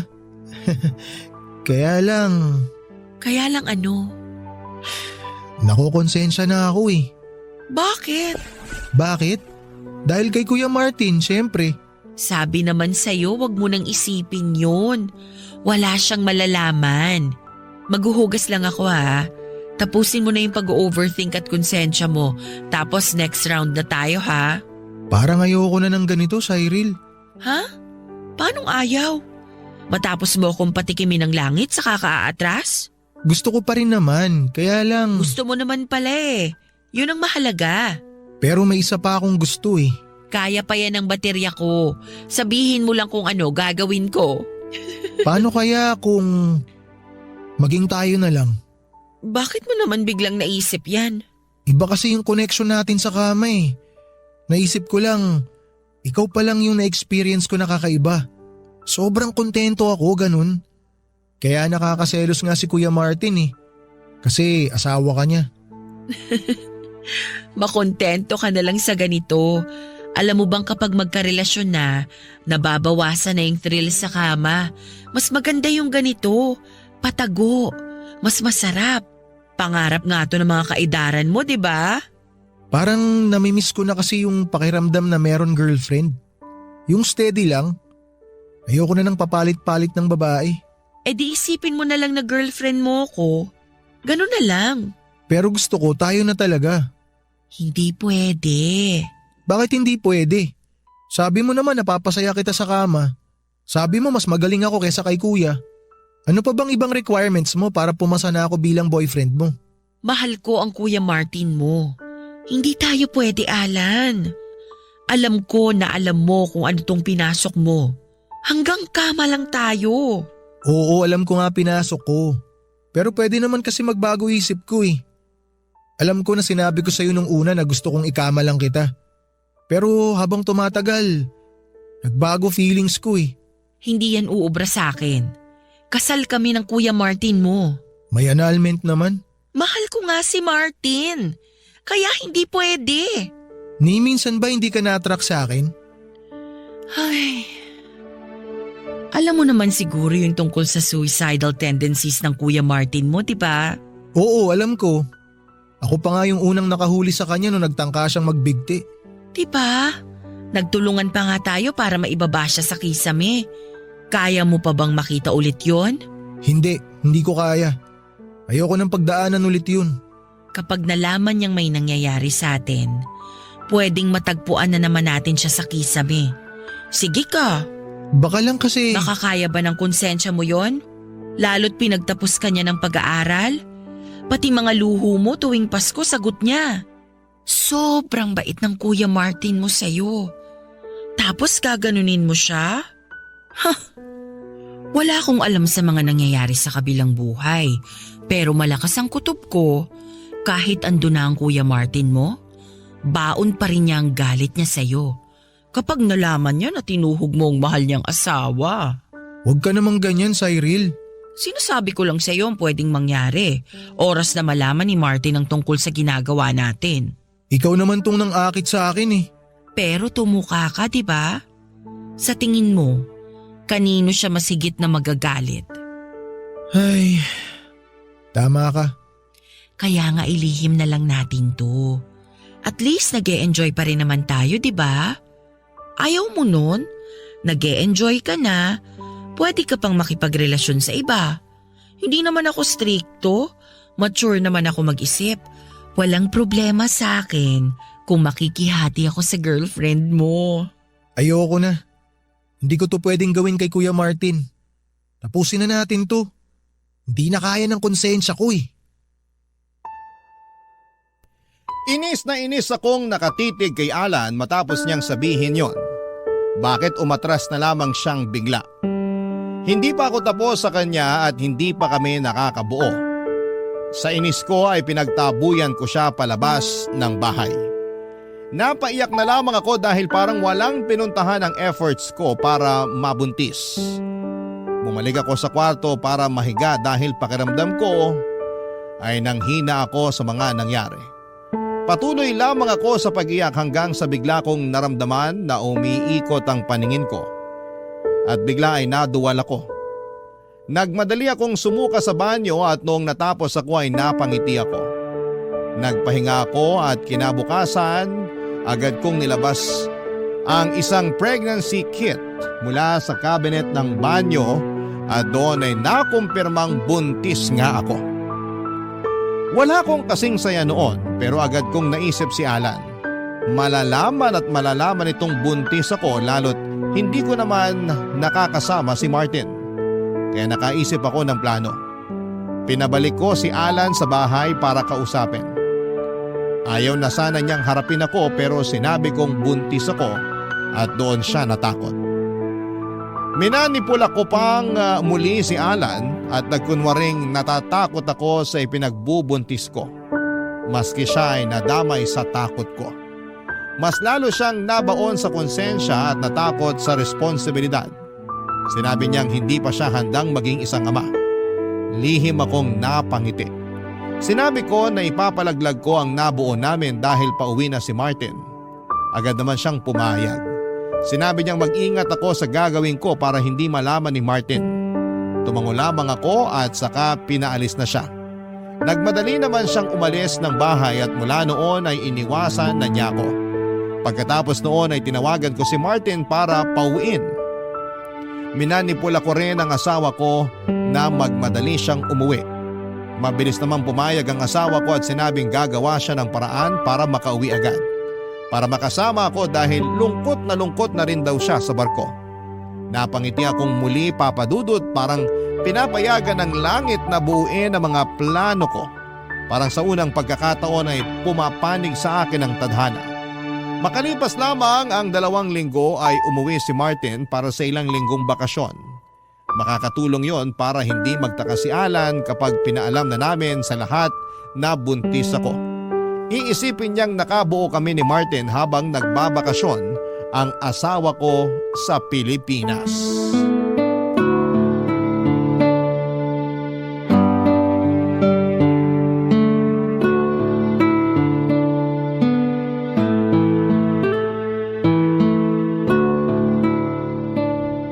Kaya lang... Kaya lang ano? Nakokonsensya na ako eh. Bakit? Bakit? Dahil kay Kuya Martin, syempre. Sabi naman sa'yo, wag mo nang isipin yun. Wala siyang malalaman. Maghuhugas lang ako ha. Tapusin mo na yung pag-overthink at konsensya mo. Tapos next round na tayo ha. Parang ayoko na ng ganito, Cyril. Ha? Paanong ayaw? Matapos mo akong patikimin ng langit sa kakaaatras? Gusto ko pa rin naman, kaya lang… Gusto mo naman pala eh. Yun ang mahalaga. Pero may isa pa akong gusto eh. Kaya pa yan ang baterya ko. Sabihin mo lang kung ano gagawin ko. Paano kaya kung maging tayo na lang? Bakit mo naman biglang naisip yan? Iba kasi yung connection natin sa kama eh. Naisip ko lang, ikaw pa lang yung na-experience ko na kakaiba. Sobrang kontento ako, ganun. Kaya nakakaselos nga si Kuya Martin eh. Kasi asawa ka niya. Makontento ka na lang sa ganito. Alam mo bang kapag magkarelasyon na, nababawasan na yung thrill sa kama. Mas maganda yung ganito. Patago. Mas masarap. Pangarap nga to ng mga kaidaran mo, di ba? Parang namimiss ko na kasi yung pakiramdam na meron girlfriend. Yung steady lang. Ayoko na ng papalit-palit ng babae. Eh di isipin mo na lang na girlfriend mo ko. Ganun na lang. Pero gusto ko tayo na talaga. Hindi pwede. Bakit hindi pwede? Sabi mo naman napapasaya kita sa kama. Sabi mo mas magaling ako kaysa kay kuya. Ano pa bang ibang requirements mo para pumasa na ako bilang boyfriend mo? Mahal ko ang Kuya Martin mo. Hindi tayo pwede, Alan. Alam ko na alam mo kung ano tong pinasok mo. Hanggang kama lang tayo. Oo, alam ko nga pinasok ko. Pero pwede naman kasi magbago isip ko eh. Alam ko na sinabi ko sa'yo nung una na gusto kong ikama lang kita. Pero habang tumatagal, nagbago feelings ko eh. Hindi yan uubra sa akin. Kasal kami ng Kuya Martin mo. May annulment naman. Mahal ko nga si Martin. Kaya hindi pwede. Ni minsan ba hindi ka na-attract sa akin? Ay. Alam mo naman siguro yung tungkol sa suicidal tendencies ng Kuya Martin mo, di ba? Oo, alam ko. Ako pa nga yung unang nakahuli sa kanya nung nagtangka siyang magbigti. Di ba? Nagtulungan pa nga tayo para maibaba siya sa kisame. Kaya mo pa bang makita ulit yon? Hindi ko kaya. Ayoko ng pagdaanan ulit yun. Kapag nalaman niyang may nangyayari sa atin, pwedeng matagpuan na naman natin siya sa kisame. Sige ka. Baka lang kasi… Nakakaya ba ng konsensya mo yon? Lalo't pinagtapos ka niya ng pag-aaral? Pati mga luho mo tuwing Pasko sagot niya. Sobrang bait ng Kuya Martin mo sa'yo. Tapos gaganunin mo siya? Wala akong alam sa mga nangyayari sa kabilang buhay. Pero malakas ang kutob ko. Kahit ando na ang Kuya Martin mo, baon pa rin niya ang galit niya sa'yo. Kapag nalaman niya na tinuhog mo ang mahal niyang asawa. Huwag ka namang ganyan, Cyril. Sinasabi ko lang sa'yo ang pwedeng mangyari. Oras na malaman ni Martin ang tungkol sa ginagawa natin. Ikaw naman tong nang akit sa akin eh. Pero tumuka ka, di ba? Sa tingin mo, kanino siya masigit na magagalit? Ay, tama ka. Kaya nga ilihim na lang natin to. At least nag-e-enjoy pa rin naman tayo, di ba? Ayaw mo nun? Nag-e-enjoy ka na. Pwede ka pang makipagrelasyon sa iba. Hindi naman ako stricto. Mature naman ako mag-isip. Walang problema sa akin kung makikihati ako sa girlfriend mo. Ayoko na. Hindi ko to pwedeng gawin kay Kuya Martin. Tapusin na natin to. Hindi na kaya ng konsensya ko eh. Inis na inis akong nakatitig kay Alan matapos niyang sabihin yon. Bakit umatras na lamang siyang bigla? Hindi pa ako tapos sa kanya at hindi pa kami nakakabuo. Sa inis ko ay pinagtabuyan ko siya palabas ng bahay. Napaiyak na lamang ako dahil parang walang pinuntahan ang efforts ko para mabuntis. Bumalik ako sa kwarto para mahiga dahil pakiramdam ko ay nanghina ako sa mga nangyari. Patuloy lamang ako sa pag-iyak hanggang sa bigla kong naramdaman na umiikot ang paningin ko. At bigla ay naduwal ako. Nagmadali akong sumuka sa banyo at noong natapos ako ay napangiti ako. Nagpahinga ako at kinabukasan agad kong nilabas ang isang pregnancy kit mula sa cabinet ng banyo at doon ay nakumpirmang buntis nga ako. Wala akong kasing saya noon pero agad kong naisip si Alan. Malalaman at malalaman itong buntis ako lalo't hindi ko naman nakakasama si Martin. kaya nakaisip ako ng plano. Pinabalik ko si Alan sa bahay para kausapin. Ayaw na sana niyang harapin ako pero sinabi kong buntis ako at doon siya natakot. Minanipula ko pang muli si Alan at nagkunwaring natatakot ako sa ipinagbubuntis ko. Maski siya ay nadamay sa takot ko. Mas lalo siyang nabaon sa konsensya at natakot sa responsibilidad. Sinabi niyang hindi pa siya handang maging isang ama. Lihim akong napangiti. Sinabi ko na ipapalaglag ko ang nabuo namin dahil pauwi na si Martin. Agad naman siyang pumayag. Sinabi niyang mag-ingat ako sa gagawin ko para hindi malaman ni Martin. Tumango lamang ako at saka pinaalis na siya. Nagmadali naman siyang umalis ng bahay at mula noon ay iniwasan na niya ako. Pagkatapos noon ay tinawagan ko si Martin para pauwiin. Minanipula ko rin ang asawa ko na magmadali siyang umuwi. Mabilis naman pumayag ang asawa ko at sinabing gagawa siya ng paraan para makauwi agad. Para makasama ako dahil lungkot na rin daw siya sa barko. Napangiti akong muli, Papa Dudut, parang pinapayagan ng langit na buuin ang mga plano ko. Parang sa unang pagkakataon ay pumapanig sa akin ang tadhana. Makalipas lamang ang 2 linggo ay umuwi si Martin para sa ilang linggong bakasyon. Makakatulong yon para hindi magtaka si Alan kapag pinaalam na namin sa lahat na buntis ako. Iisipin niyang nakabuo kami ni Martin habang nagbabakasyon ang asawa ko sa Pilipinas.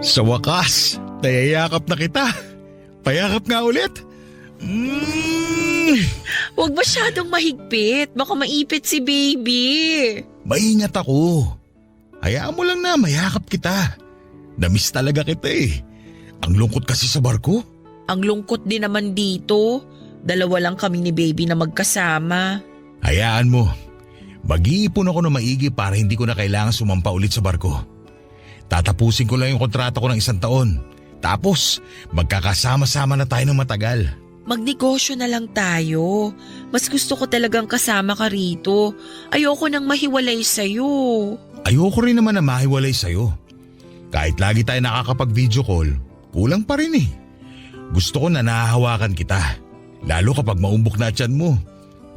Sa wakas, nayayakap na kita. Payakap nga ulit. Huwag masyadong mahigpit. Baka maipit si baby. Maingat ako. Hayaan mo lang na mayakap kita. Namiss talaga kita eh. Ang lungkot kasi sa barko. Ang lungkot din naman dito. 2 lang kami ni baby na magkasama. Hayaan mo. Mag-iipon ako ng maigi para hindi ko na kailangan sumampa ulit sa barko. Tatapusin ko lang yung kontrata ko ng 1 taon. Tapos, magkakasama-sama na tayo ng matagal. Magnegosyo na lang tayo. Mas gusto ko talagang kasama ka rito. Ayoko nang mahiwalay sa'yo. Ayoko rin naman na mahiwalay sa'yo. Kahit lagi tayo nakakapag-video call, kulang pa rin eh. Gusto ko na nahahawakan kita. Lalo kapag maumbok na tiyan mo.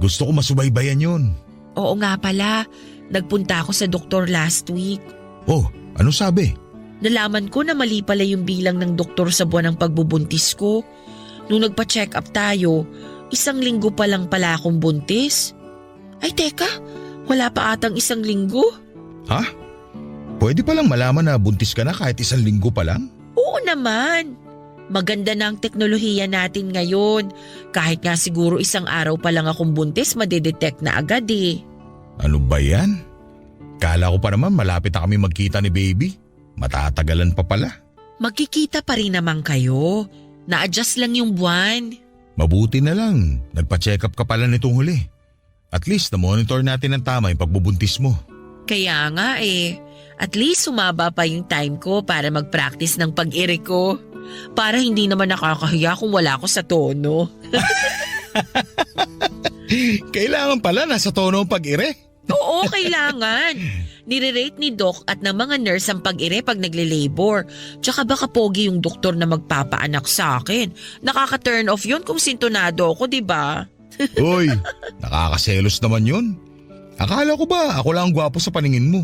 Gusto ko masubaybayan yun. Oo nga pala. Nagpunta ako sa doktor last week. Oh, ano sabi? Nalaman ko na mali pala yung bilang ng doktor sa buwan ng pagbubuntis ko. Nung nagpa-check up tayo, 1 linggo pa lang pala akong buntis. Ay teka, wala pa atang 1 linggo. Ha? Pwede palang malaman na buntis ka na kahit 1 linggo pa lang? Oo naman. Maganda na ang teknolohiya natin ngayon. Kahit nga siguro 1 araw pa lang akong buntis, madedetect na agad eh. Ano ba yan? Kala ko pa naman malapit na kami magkita ni baby. Matatagalan pa pala. Magkikita pa rin naman kayo. Na-adjust lang yung buwan. Mabuti na lang. Nagpa-check up ka pala nitong huli. At least na-monitor natin ng tama yung pagbubuntis mo. Kaya nga eh. At least sumaba pa yung time ko para mag-practice ng pag-iri ko. Para hindi naman nakakahiya kung wala ako sa tono. Kailangan pala nasa tono ang pag-ire. Oo, kailangan. Nire-rate ni Doc at ng mga nurse ang pag-ire pag nagle-labor. Tsaka baka pogi yung doktor na magpapaanak sa akin. Nakaka-turn off yun kung sintonado ako, di ba? Uy, nakakaselos naman yun. Akala ko ba ako lang ang gwapo sa paningin mo?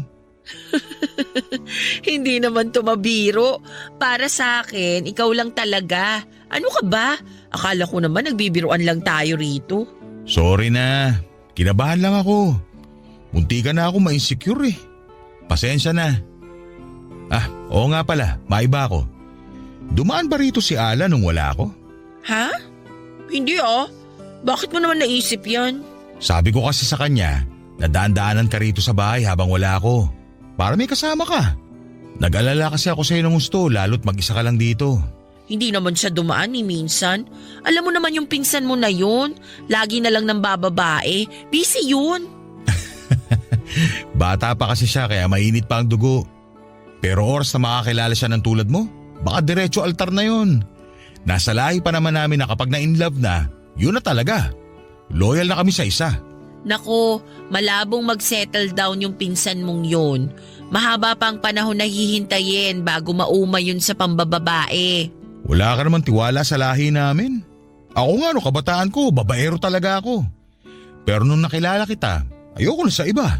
Hindi naman tumabiro. Para sa akin, ikaw lang talaga. Ano ka ba? Akala ko naman nagbibiruan lang tayo rito. Sorry na. Kinabahan lang ako. Munti ka na ako ma-insecure eh. Pasensya na. Oo nga pala, maiba ako. Dumaan ba rito si Alan nung wala ako? Ha? Hindi ah. Bakit mo naman naisip yan? Sabi ko kasi sa kanya, nadaan-daanan ka rito sa bahay habang wala ako. Para may kasama ka. Nag-alala kasi ako sa'yo ng gusto, lalo't mag-isa ka lang dito. Hindi naman siya dumaan ni minsan. Alam mo naman yung pinsan mo na yun. Lagi na lang ng bababae. Busy yun. Bata pa kasi siya kaya mainit pa ang dugo. Pero oras na makakilala siya ng tulad mo, baka diretso altar na yun. Nasa lahi pa naman namin na kapag na-inlove na, yun na talaga. Loyal na kami sa isa. Nako, malabong mag-settle down yung pinsan mong yun. Mahaba pang panahon na hihintayin bago mauma yun sa pambababae. Wala ka naman tiwala sa lahi namin. Ako nga no, kabataan ko, babaero talaga ako. Pero nung nakilala kita, ayoko na sa iba.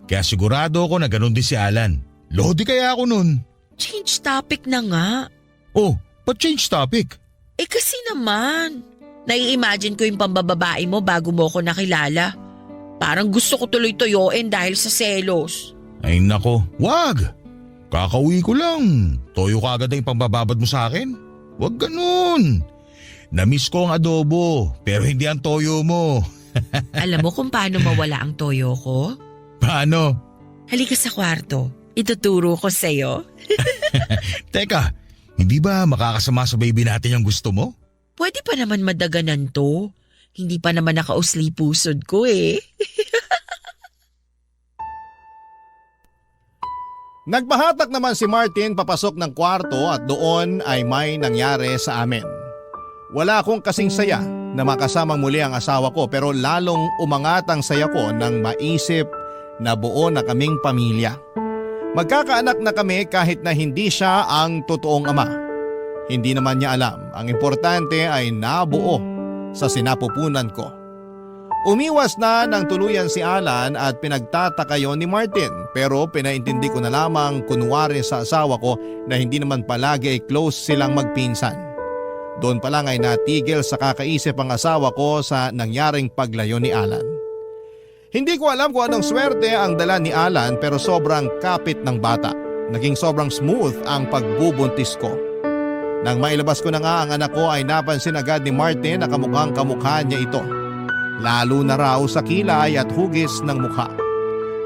Kaya sigurado ako na ganun din si Alan. Lodi kaya ako nun. Change topic na nga. Oh, pa-change topic. Kasi naman, nai-imagine ko yung pambababae mo bago mo ako nakilala. Parang gusto ko tuloy toyoin dahil sa selos. Ay nako, wag. Kakauwi ko lang. Toyo ka agad na yung pambababad mo sa akin. Wag ganun. Namiss ko ang adobo, pero hindi ang toyo mo. Alam mo kung paano mawala ang toyo ko? Paano? Halika sa kwarto. Ituturo ko sa'yo. Teka, hindi ba makakasama sa baby natin yung gusto mo? Pwede pa naman madaganan to. Hindi pa naman nakausli pusod ko eh. Nagpahatak naman si Martin papasok ng kwarto at doon ay may nangyari sa amin. Wala akong kasing saya na makasamang muli ang asawa ko pero lalong umangat ang saya ko nang maisip na buo na kaming pamilya. Magkakaanak na kami kahit na hindi siya ang totoong ama. Hindi naman niya alam. Ang importante ay nabuo sa sinapupunan ko. Umiwas na ng tuluyan si Alan at pinagtataka yon ni Martin pero pinaintindi ko na lamang kunwari sa asawa ko na hindi naman palagi ay close silang magpinsan. Doon pa lang ay natigil sa kakaisip ang asawa ko sa nangyaring paglayo ni Alan. Hindi ko alam kung anong swerte ang dala ni Alan pero sobrang kapit ng bata. Naging sobrang smooth ang pagbubuntis ko. Nang mailabas ko na nga ang anak ko ay napansin agad ni Martin na kamukhang kamukha niya ito. Lalo na raw sa kilay at hugis ng mukha.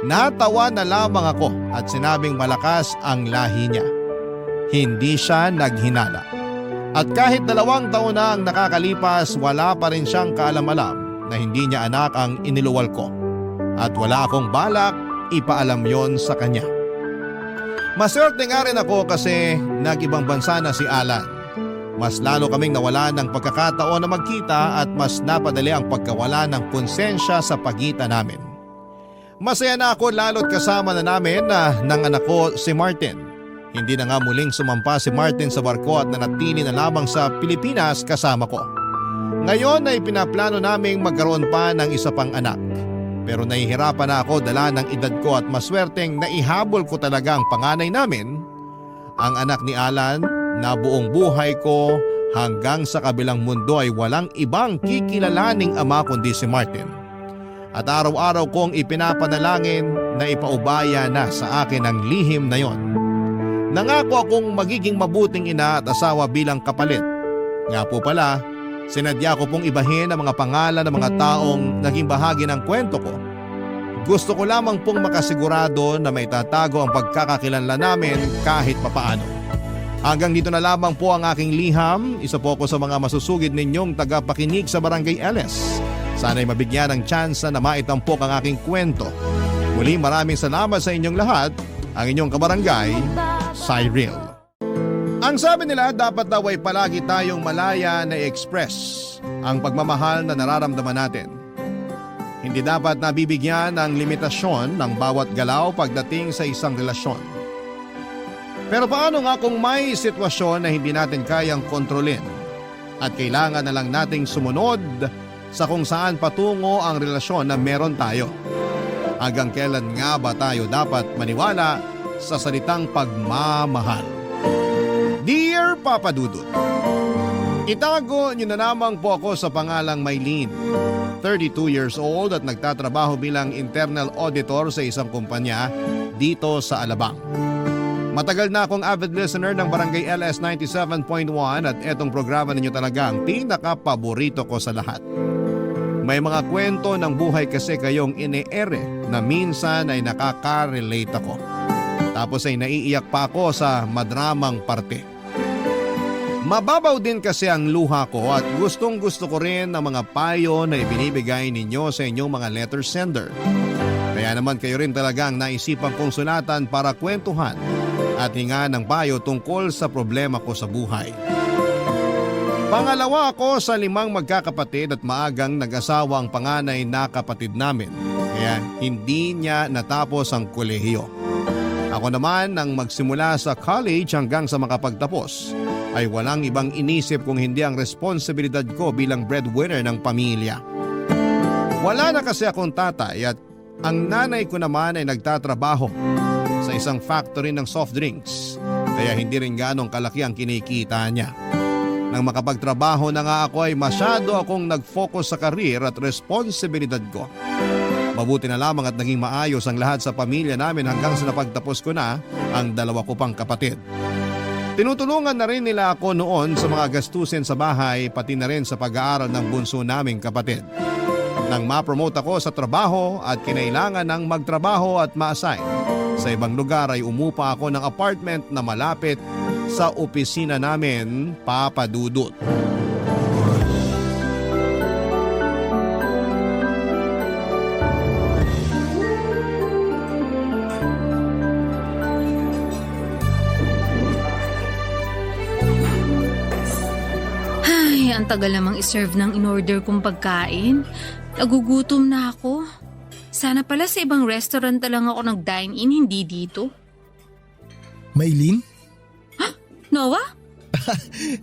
Natawa na lamang ako at sinabing malakas ang lahi niya. Hindi siya naghinala. At kahit 2 taon na ang nakakalipas, wala pa rin siyang kaalam-alam na hindi niya anak ang iniluwal ko. At wala akong balak ipaalam yon sa kanya. Maswerte nga rin ako kasi nag-ibang bansa na si Alan. Mas lalo kaming nawala ng pagkakataon na magkita at mas napadali ang pagkawala ng konsensya sa pagitan namin. Masaya na ako lalo't kasama na namin ng anak ko si Martin. Hindi na nga muling sumampa si Martin sa barko at nanatili na lamang sa Pilipinas kasama ko. Ngayon ay pinaplano naming magkaroon pa ng isa pang anak. Pero nahihirapan na ako dala ng edad ko at maswerteng naihabol ko talaga ang panganay namin, ang anak ni Alan na buong buhay ko hanggang sa kabilang mundo ay walang ibang kikilalaning ama kundi si Martin. At araw-araw kong ipinapanalangin na ipaubaya na sa akin ang lihim na yon. Nangako akong magiging mabuting ina at asawa bilang kapalit. Nga po pala, sinadya ko pong ibahin ang mga pangalan ng mga taong naging bahagi ng kwento ko. Gusto ko lamang pong makasigurado na may tatago ang pagkakakilanlan namin kahit papaano. Hanggang dito na lamang po ang aking liham. Isa po ako sa mga masusugid ninyong tagapakinig sa Barangay LS. Sana'y mabigyan ng tsansa na maitampok ang aking kwento. Muli maraming salamat sa inyong lahat. Ang inyong kabarangay, Cyril. Ang sabi nila dapat daw ay palagi tayong malaya na i-express ang pagmamahal na nararamdaman natin. Hindi dapat nabibigyan ng limitasyon ng bawat galaw pagdating sa isang relasyon. Pero paano nga kung may sitwasyon na hindi natin kayang kontrolin at kailangan na lang nating sumunod sa kung saan patungo ang relasyon na meron tayo? Hanggang kailan nga ba tayo dapat maniwala sa salitang pagmamahal? Dear Papa Dudut, itago niyo na lamang po ako sa pangalang Maylene, 32 years old at nagtatrabaho bilang internal auditor sa isang kumpanya dito sa Alabang. Matagal na akong avid listener ng Barangay LS 97.1 at etong programa ninyo talaga ang pinaka-paborito ko sa lahat. May mga kwento ng buhay kasi kayong ine-ere na minsan ay nakaka-relate ako. Tapos ay naiiyak pa ako sa madramang parte. Mababaw din kasi ang luha ko at gustong gusto ko rin ang mga payo na ibinibigay ninyo sa inyong mga letter sender. Kaya naman kayo rin talaga ang naisipan kong sulatan para kwentuhan at hinga ng payo tungkol sa problema ko sa buhay. Pangalawa ako sa 5 magkakapatid at maagang nag-asawa ang panganay na kapatid namin. Kaya hindi niya natapos ang kolehiyo. Ako naman nang magsimula sa college hanggang sa makapagtapos ay walang ibang inisip kung hindi ang responsibilidad ko bilang breadwinner ng pamilya. Wala na kasi akong tatay at ang nanay ko naman ay nagtatrabaho sa isang factory ng soft drinks. Kaya hindi rin ganong kalaki ang kinikita niya. Nang makapagtrabaho na nga ako ay masyado akong nag-focus sa career at responsibilidad ko. Mabuti na lamang at naging maayos ang lahat sa pamilya namin hanggang sa napagtapos ko na ang 2 ko pang kapatid. Tinutulungan na rin nila ako noon sa mga gastusin sa bahay pati na rin sa pag-aaral ng bunso naming kapatid. Nang ma-promote ako sa trabaho at kinailangan ng magtrabaho at ma-assign sa ibang lugar ay umupa ako ng apartment na malapit sa opisina namin, Papa Dudut. Ay, ang tagal namang iserve ng in-order kong pagkain. Nagugutom na ako. Sana pala sa ibang restaurant na lang ako nag-dine-in, hindi dito. Maylin? Noah?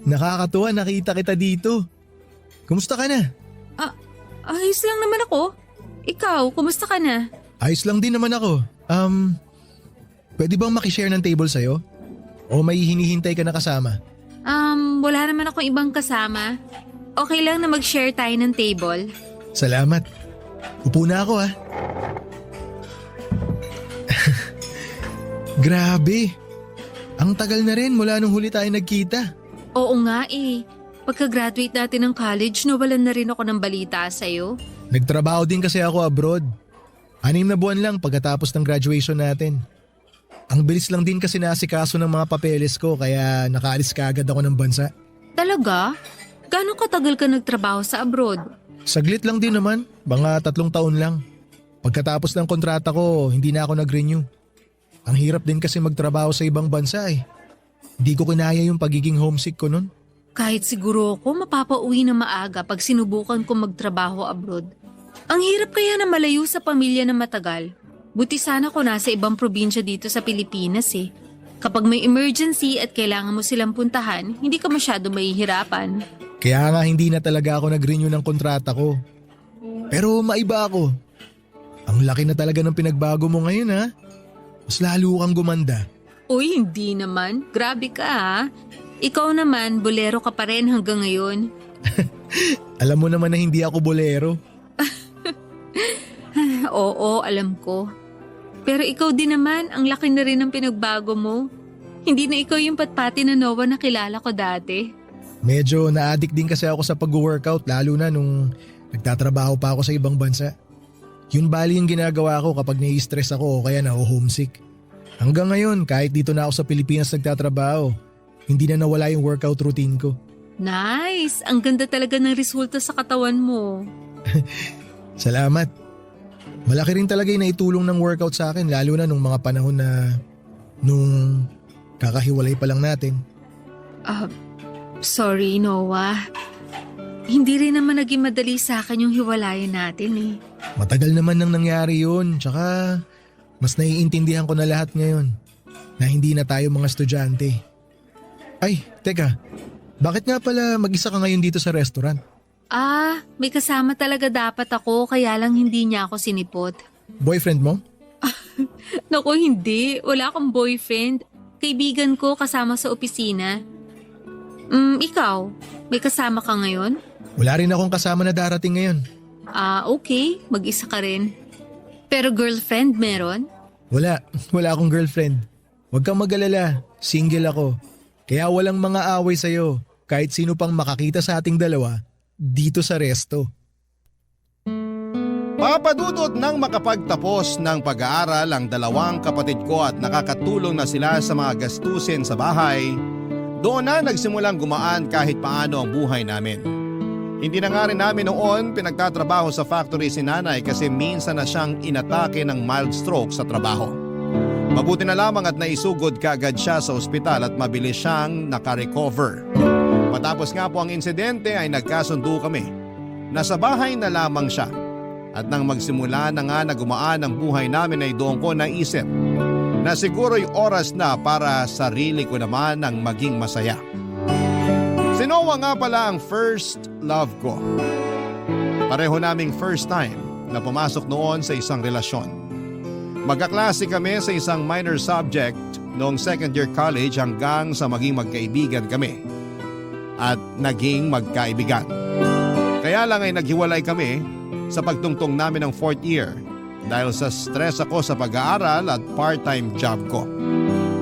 Nakakatuwa, nakita kita dito. Kumusta ka na? Ayos lang naman ako. Ikaw, kumusta ka na? Ayos lang din naman ako. Pwede bang makishare ng table sa'yo? O may hinihintay ka na kasama? Wala naman akong ibang kasama. Okay lang na mag-share tayo ng table. Salamat. Upo na ako Grabe. Ang tagal na rin mula nung huli tayo nagkita. Oo nga eh. Pagka-graduate natin ng college, nawalan na rin ako ng balita sa'yo. Nagtrabaho din kasi ako abroad. 6 na buwan lang pagkatapos ng graduation natin. Ang bilis lang din kasi naasikaso ng mga papeles ko kaya nakaalis kaagad ako ng bansa. Talaga? Gano'ng katagal ka nagtrabaho sa abroad? Saglit lang din naman, mga 3 taon lang. Pagkatapos ng kontrata ko, hindi na ako nag-renew. Ang hirap din kasi magtrabaho sa ibang bansa eh. Hindi ko kinaya yung pagiging homesick ko nun. Kahit siguro ako mapapauwi na maaga pag sinubukan ko magtrabaho abroad. Ang hirap kaya na malayo sa pamilya na matagal. Buti sana ko nasa ibang probinsya dito sa Pilipinas eh. Kapag may emergency at kailangan mo silang puntahan, hindi ka masyado mahihirapan. Kaya nga hindi na talaga ako nag-renew ng kontrata ko. Pero maiba ako. Ang laki na talaga ng pinagbago mo ngayon ha. Mas lalo kang gumanda. Uy, hindi naman. Grabe ka ha. Ikaw naman, bolero ka pa rin hanggang ngayon. Alam mo naman na hindi ako bolero. Oo, alam ko. Pero ikaw din naman, ang laki na rin ng pinagbago mo. Hindi na ikaw yung patpati na Noah na kilala ko dati. Medyo na-addict din kasi ako sa pag-workout lalo na nung nagtatrabaho pa ako sa ibang bansa. Yun bali yung ginagawa ko kapag nai-stress ako o kaya na-homesick. Hanggang ngayon, kahit dito na ako sa Pilipinas nagtatrabaho, hindi na nawala yung workout routine ko. Nice! Ang ganda talaga ng resulta sa katawan mo. Salamat. Malaki rin talaga yung naitulong ng workout sa akin lalo na nung mga panahon na nung kakahiwalay pa lang natin. Sorry Noah. Hindi rin naman naging madali sa akin yung hiwalayan natin eh. Matagal naman nang nangyari yun, tsaka mas naiintindihan ko na lahat ngayon na hindi na tayo mga estudyante. Ay, teka, bakit nga pala mag-isa ka ngayon dito sa restaurant? May kasama talaga dapat ako kaya lang hindi niya ako sinipot. Boyfriend mo? Naku, hindi. Wala akong boyfriend. Kaibigan ko kasama sa opisina. Ikaw, may kasama ka ngayon? Wala rin akong kasama na darating ngayon. Okay. Mag-isa ka rin. Pero girlfriend meron? Wala akong girlfriend. Huwag kang mag-alala, single ako. Kaya walang mga away sa'yo kahit sino pang makakita sa ating dalawa dito sa resto. Papadudot nang makapagtapos ng pag-aaral ang 2 kapatid ko at nakakatulong na sila sa mga gastusin sa bahay, doon na nagsimulang gumaan kahit paano ang buhay namin. Hindi na nga rin namin noon pinagtatrabaho sa factory si nanay kasi minsan na siyang inatake ng mild stroke sa trabaho. Mabuti na lamang at naisugod kaagad siya sa ospital at mabilis siyang nakarecover. Matapos nga po ang insidente ay nagkasundo kami. Nasa bahay na lamang siya. At nang magsimula na nga na gumaan ang buhay namin ay doon ko naisip na siguro'y oras na para sarili ko naman ang maging masaya. Si Noah nga pala ang first love ko. Pareho naming first time na pumasok noon sa isang relasyon. Magkaklase kami sa isang minor subject noong second year college hanggang sa maging magkaibigan kami. At naging magkaibigan. Kaya lang ay naghiwalay kami sa pagtungtong namin ng fourth year dahil sa stress ako sa pag-aaral at part-time job ko.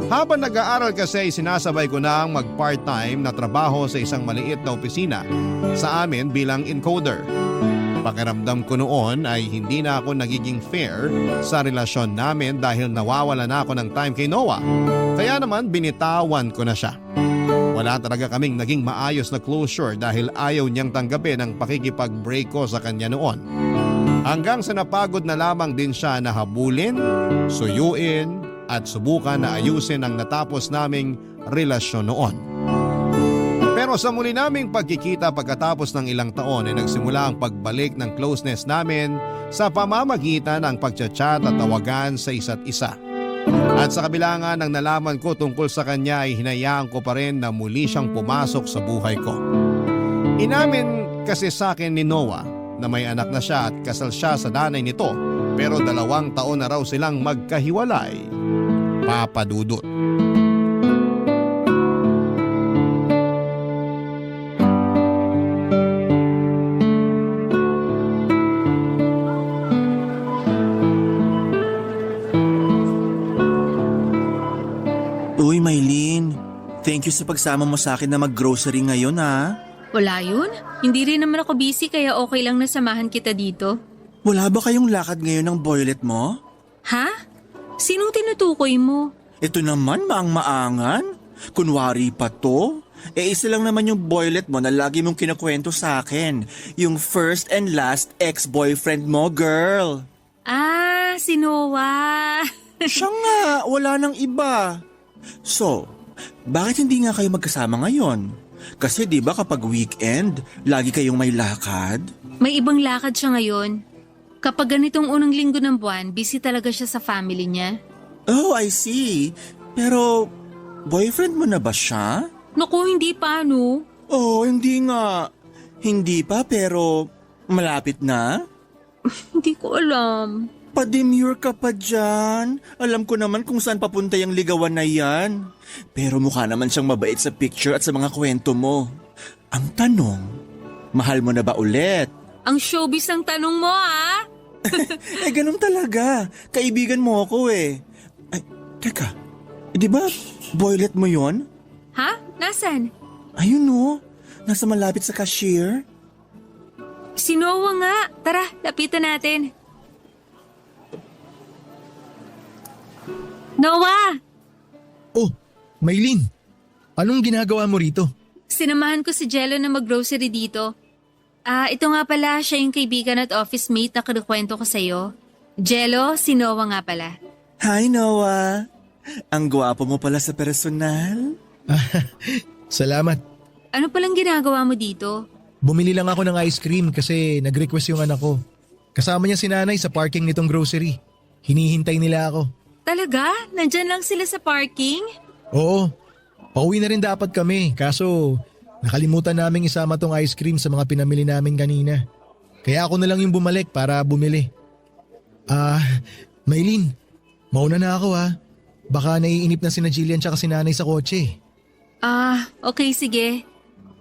Habang nag-aaral kasi sinasabay ko na ang mag-part-time na trabaho sa isang maliit na opisina sa amin bilang encoder. Pakiramdam ko noon ay hindi na ako nagiging fair sa relasyon namin dahil nawawala na ako ng time kay Noah. Kaya naman binitawan ko na siya. Wala talaga kaming naging maayos na closure dahil ayaw niyang tanggapin ang pakikipag-break ko sa kanya noon. Hanggang sa napagod na lamang din siya na habulin, suyuin at subukan na ayusin ang natapos naming relasyon noon. Pero sa muli naming pagkikita pagkatapos ng ilang taon ay nagsimula ang pagbalik ng closeness namin sa pamamagitan ng pagchat-chat at tawagan sa isa't isa. At sa kabila nga ng nalaman ko tungkol sa kanya ay hinayaan ko pa rin na muli siyang pumasok sa buhay ko. Inamin kasi sa akin ni Noah na may anak na siya at kasal siya sa nanay nito pero 2 taon na raw silang magkahiwalay. Papa Dudut. Uy, Maylin. Thank you sa pagsama mo sa akin na mag-grocery ngayon, ha? Wala yun. Hindi rin naman ako busy kaya okay lang na samahan kita dito. Wala ba kayong lakad ngayon ng boylet mo? Ha? Sinong tinutukoy mo? Ito naman, maang-maangan. Kunwari pa to. Isa lang naman yung boylet mo na lagi mong kinukwento sa akin. Yung first and last ex-boyfriend mo, girl. Ah, si Noah. Siya nga, wala nang iba. So, bakit hindi nga kayo magkasama ngayon? Kasi di ba kapag weekend, lagi kayong may lakad? May ibang lakad siya ngayon. Kapag ganitong unang linggo ng buwan, busy talaga siya sa family niya. Oh, I see. Pero, boyfriend mo na ba siya? Naku, hindi pa, no? Oh, hindi nga. Hindi pa pero malapit na? Hindi ko alam. Pa-demure ka pa dyan. Alam ko naman kung saan papunta yung ligawan na yan. Pero mukha naman siyang mabait sa picture at sa mga kwento mo. Ang tanong, mahal mo na ba ulit? Ang showbiz ang tanong mo, ha? Ganun talaga. Kaibigan mo ako eh. Ay, teka. Di ba boylet mo yon? Ha? Nasaan? Ayun no. Nasa malapit sa cashier. Si Noah nga. Tara, lapitan natin. Noah! Oh, Maylin. Anong ginagawa mo rito? Sinamahan ko si Jello na mag-grocery dito. Ito nga pala, siya yung kaibigan at office mate na kinukwento ko sa'yo. Jello, si Noah nga pala. Hi Noah. Ang gwapo mo pala sa personal. Salamat. Ano palang ginagawa mo dito? Bumili lang ako ng ice cream kasi nag-request yung anak ko. Kasama niya si nanay sa parking nitong grocery. Hinihintay nila ako. Talaga? Nandyan lang sila sa parking? Oo. Pauwi na rin dapat kami kaso nakalimutan naming isama tong ice cream sa mga pinamili namin kanina. Kaya ako na lang yung bumalik para bumili. Maylin, mauna na ako ha. Baka naiinip na sina Jillian tsaka si nanay sa kotse. Okay sige.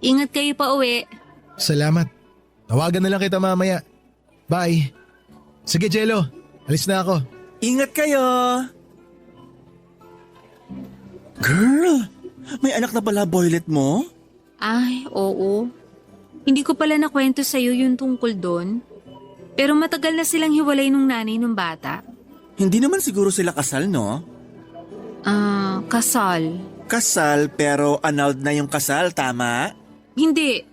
Ingat kayo pa uwi. Salamat. Tawagan na lang kita mamaya. Bye. Sige Jello, alis na ako. Ingat kayo! Girl, may anak na pala boylet mo? Ay, oo. Hindi ko pala nakwento sa'yo yung tungkol doon. Pero matagal na silang hiwalay nung nanay nung bata. Hindi naman siguro sila kasal, no? Kasal. Kasal pero annulled na yung kasal, tama? Hindi.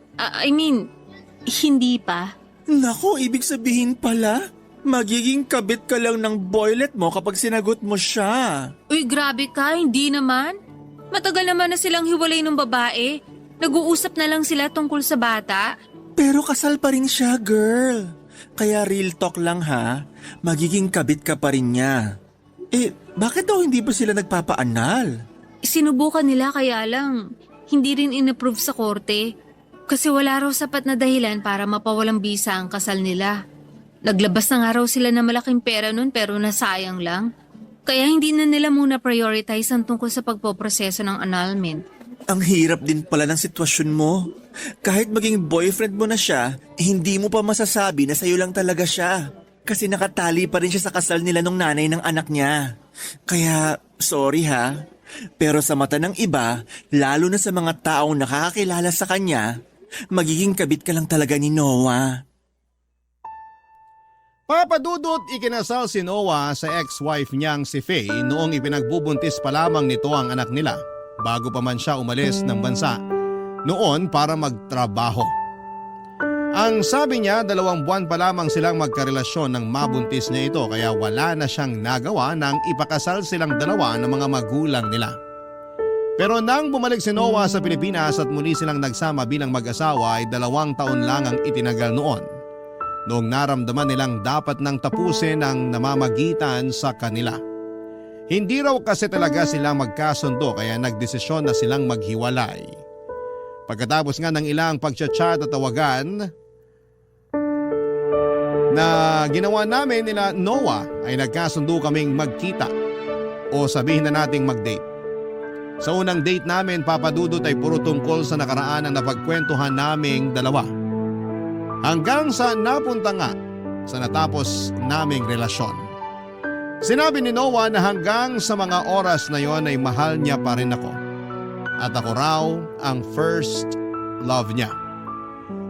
Hindi pa. Nako, ibig sabihin pala, magiging kabit ka lang ng boylet mo kapag sinagot mo siya. Uy, grabe ka, hindi naman. Matagal naman na silang hiwalay ng babae. Nag-uusap na lang sila tungkol sa bata. Pero kasal pa rin siya, girl. Kaya real talk lang ha, magiging kabit ka pa rin niya. Bakit daw hindi ba sila nagpapaanal? Sinubukan nila kaya lang, hindi rin inapprove sa korte. Kasi wala raw sapat na dahilan para mapawalang bisa ang kasal nila. Naglabas na nga raw sila na malaking pera nun pero nasayang lang. Kaya hindi na nila muna prioritize ang tungkol sa pagpoproseso ng annulment. Ang hirap din pala ng sitwasyon mo. Kahit maging boyfriend mo na siya, hindi mo pa masasabi na sa'yo lang talaga siya. Kasi nakatali pa rin siya sa kasal nila nung nanay ng anak niya. Kaya, sorry ha. Pero sa mata ng iba, lalo na sa mga taong nakakakilala sa kanya, magiging kabit ka lang talaga ni Noah. Papadudot, ikinasal si Noah sa ex-wife niyang si Faye noong ipinagbubuntis pa lamang nito ang anak nila bago pa man siya umalis ng bansa noon para magtrabaho. Ang sabi niya, 2 buwan pa lamang silang magkarelasyon nang mabuntis niya ito kaya wala na siyang nagawa nang ipakasal silang dalawa ng mga magulang nila. Pero nang bumalik si Noah sa Pilipinas at muli silang nagsama bilang mag-asawa ay 2 taon lang ang itinagal noon. Noong naramdaman nilang dapat nang tapusin ang namamagitan sa kanila. Hindi raw kasi talaga sila magkasundo kaya nagdesisyon na silang maghiwalay. Pagkatapos nga ng ilang pagchat-chat at tawagan na ginawa namin nila Noah ay nagkasundo kaming magkita o sabihin na nating mag-date. Sa unang date namin, Papadudot, ay puro tungkol sa nakaraan ang napagkwentuhan naming dalawa. Hanggang sa napunta nga sa natapos naming relasyon. Sinabi ni Noah na hanggang sa mga oras na yon ay mahal niya pa rin ako. At ako raw ang first love niya.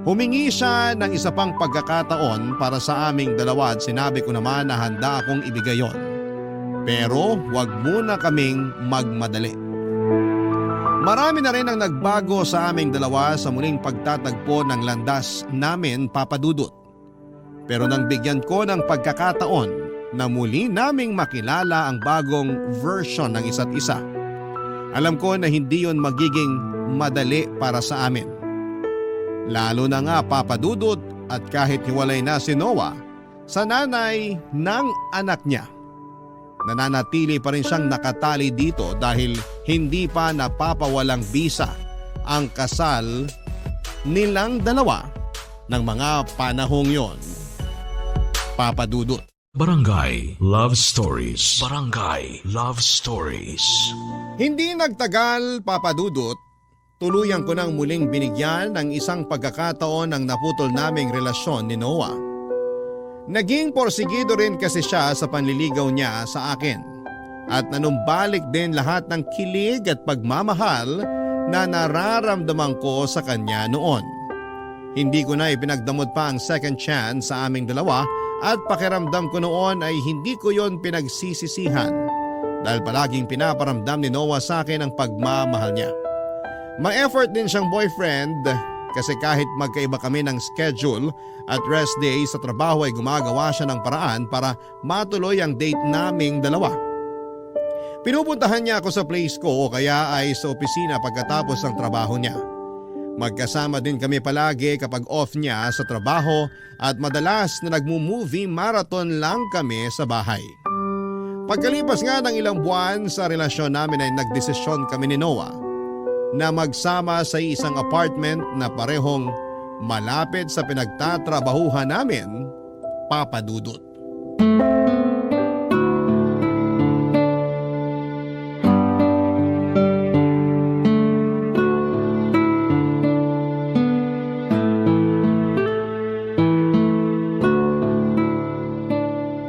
Humingi siya ng isa pang pagkakataon para sa aming dalawa at sinabi ko naman na handa akong ibigay yon. Pero wag muna kaming magmadali. Marami na rin ang nagbago sa aming dalawa sa muling pagtatagpo ng landas namin, Papadudot. Pero nang bigyan ko ng pagkakataon na muli naming makilala ang bagong version ng isa't isa, alam ko na hindi yon magiging madali para sa amin. Lalo na nga, Papadudot, at kahit hiwalay na si Noah sa nanay ng anak niya, nananatili pa rin siyang nakatali dito dahil hindi pa napapawalang bisa ang kasal nilang dalawa ng mga panahong yon. Papadudot. Barangay Love Stories. Barangay Love Stories. Hindi nagtagal, Papadudot, tuluyan ko nang muling binigyan ng isang pagkakataon ang naputol naming relasyon ni Noah. Naging porsigido rin kasi siya sa panliligaw niya sa akin at nanumbalik din lahat ng kilig at pagmamahal na nararamdaman ko sa kanya noon. Hindi ko na ipinagdamot pa ang second chance sa aming dalawa at pakiramdam ko noon ay hindi ko yon pinagsisisihan dahil palaging pinaparamdam ni Noah sa akin ang pagmamahal niya. Ma-effort din siyang boyfriend kasi kahit magkaiba kami ng schedule at rest day sa trabaho ay gumagawa siya ng paraan para matuloy ang date naming dalawa. Pinupuntahan niya ako sa place ko o kaya ay sa opisina pagkatapos ng trabaho niya. Magkasama din kami palagi kapag off niya sa trabaho at madalas na nagmo-movie marathon lang kami sa bahay. Pagkalipas nga ng ilang buwan sa relasyon namin ay nagdesisyon kami ni Noah na magsama sa isang apartment na parehong malapit sa pinagtatrabahuhan namin, Papadudot.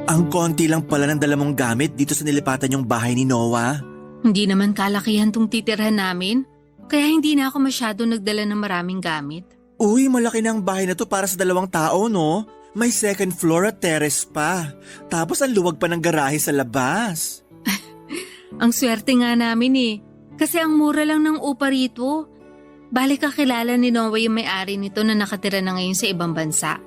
Ang konti lang pala ng dala mong gamit dito sa nilipatan yung bahay ni Noah. Hindi naman kalakihan tong titirhan namin, kaya hindi na ako masyado nagdala ng maraming gamit. Uy, malaki na ang bahay na to para sa 2 tao, no? May second floor at terrace pa. Tapos ang luwag pa ng garahe sa labas. Ang swerte nga namin eh, kasi ang mura lang ng upa rito. Balik kakilala ni Noah yung may-ari nito na nakatira na ngayon sa ibang bansa.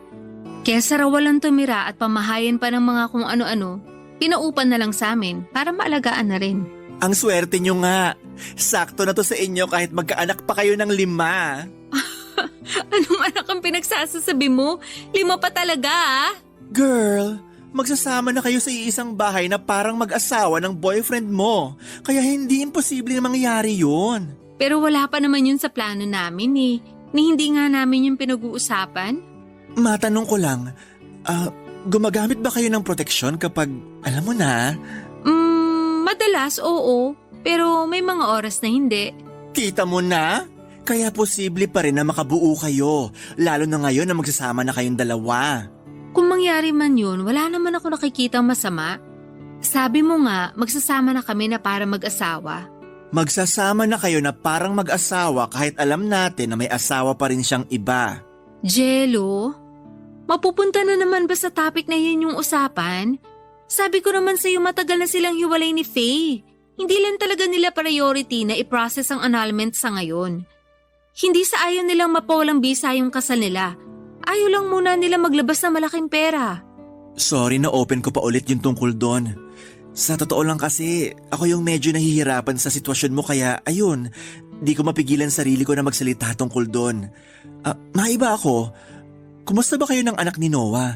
Kaya sa rawalan tumira at pamahayan pa ng mga kung ano-ano, pinaupan na lang sa amin para maalagaan na rin. Ang swerte nyo nga. Sakto na to sa inyo kahit magkaanak pa kayo ng 5. Anong anak ang pinagsasasabi mo? 5 pa talaga ah. Girl, magsasama na kayo sa iisang bahay na parang mag-asawa ng boyfriend mo. Kaya hindi imposible na mangyari yun. Pero wala pa naman yun sa plano namin eh. Ni hindi nga namin yung pinag-uusapan. Matanong ko lang, gumagamit ba kayo ng proteksyon kapag, alam mo na, Madalas oo. Pero may mga oras na hindi. kita mo na? Kaya posible pa rin na makabuo kayo, lalo na ngayon na magsasama na kayong dalawa. Kung mangyari man yun, wala naman ako nakikitang masama. Sabi mo nga, magsasama na kami na para mag-asawa. Magsasama na kayo na parang mag-asawa kahit alam natin na may asawa pa rin siyang iba. Jello? Mapupunta na naman ba sa topic na yun yung usapan? Sabi ko naman sa'yo matagal na silang hiwalay ni Faye. Hindi lang talaga nila priority na i-process ang annulment sa ngayon. Hindi sa ayaw nilang mapawalang bisa yung kasal nila. Ayaw lang muna nila maglabas ng malaking pera. Sorry na open ko pa ulit yung tungkol doon. Sa totoo lang kasi, ako yung medyo nahihirapan sa sitwasyon mo kaya ayun, di ko mapigilan sarili ko na magsalita tungkol doon. Maiba ako, kumusta ba kayo ng anak ni Noah?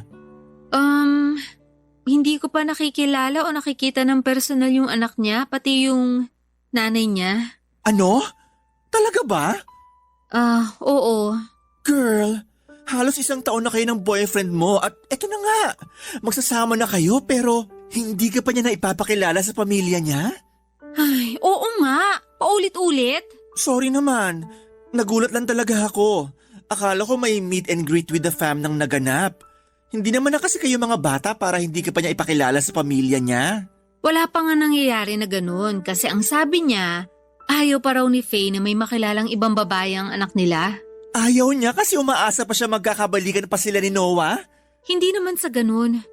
Hindi ko pa nakikilala o nakikita ng personal yung anak niya, pati yung nanay niya. Ano? Talaga ba? Oo. Girl, halos 1 taon na kayo ng boyfriend mo at eto na nga, magsasama na kayo pero hindi ka pa niya na ipapakilala sa pamilya niya? Ay, oo nga. Paulit-ulit. Sorry naman, nagulat lang talaga ako. Akala ko may meet and greet with the fam nang naganap. Hindi naman na kasi kayo mga bata para hindi ka pa niya ipakilala sa pamilya niya. Wala pa nga nangyayari na ganun kasi ang sabi niya, ayaw pa raw ni Faye na may makilalang ibang babae ang anak nila. Ayaw niya kasi umaasa pa siya magkakabalikan pa sila ni Noah? Hindi naman sa ganun.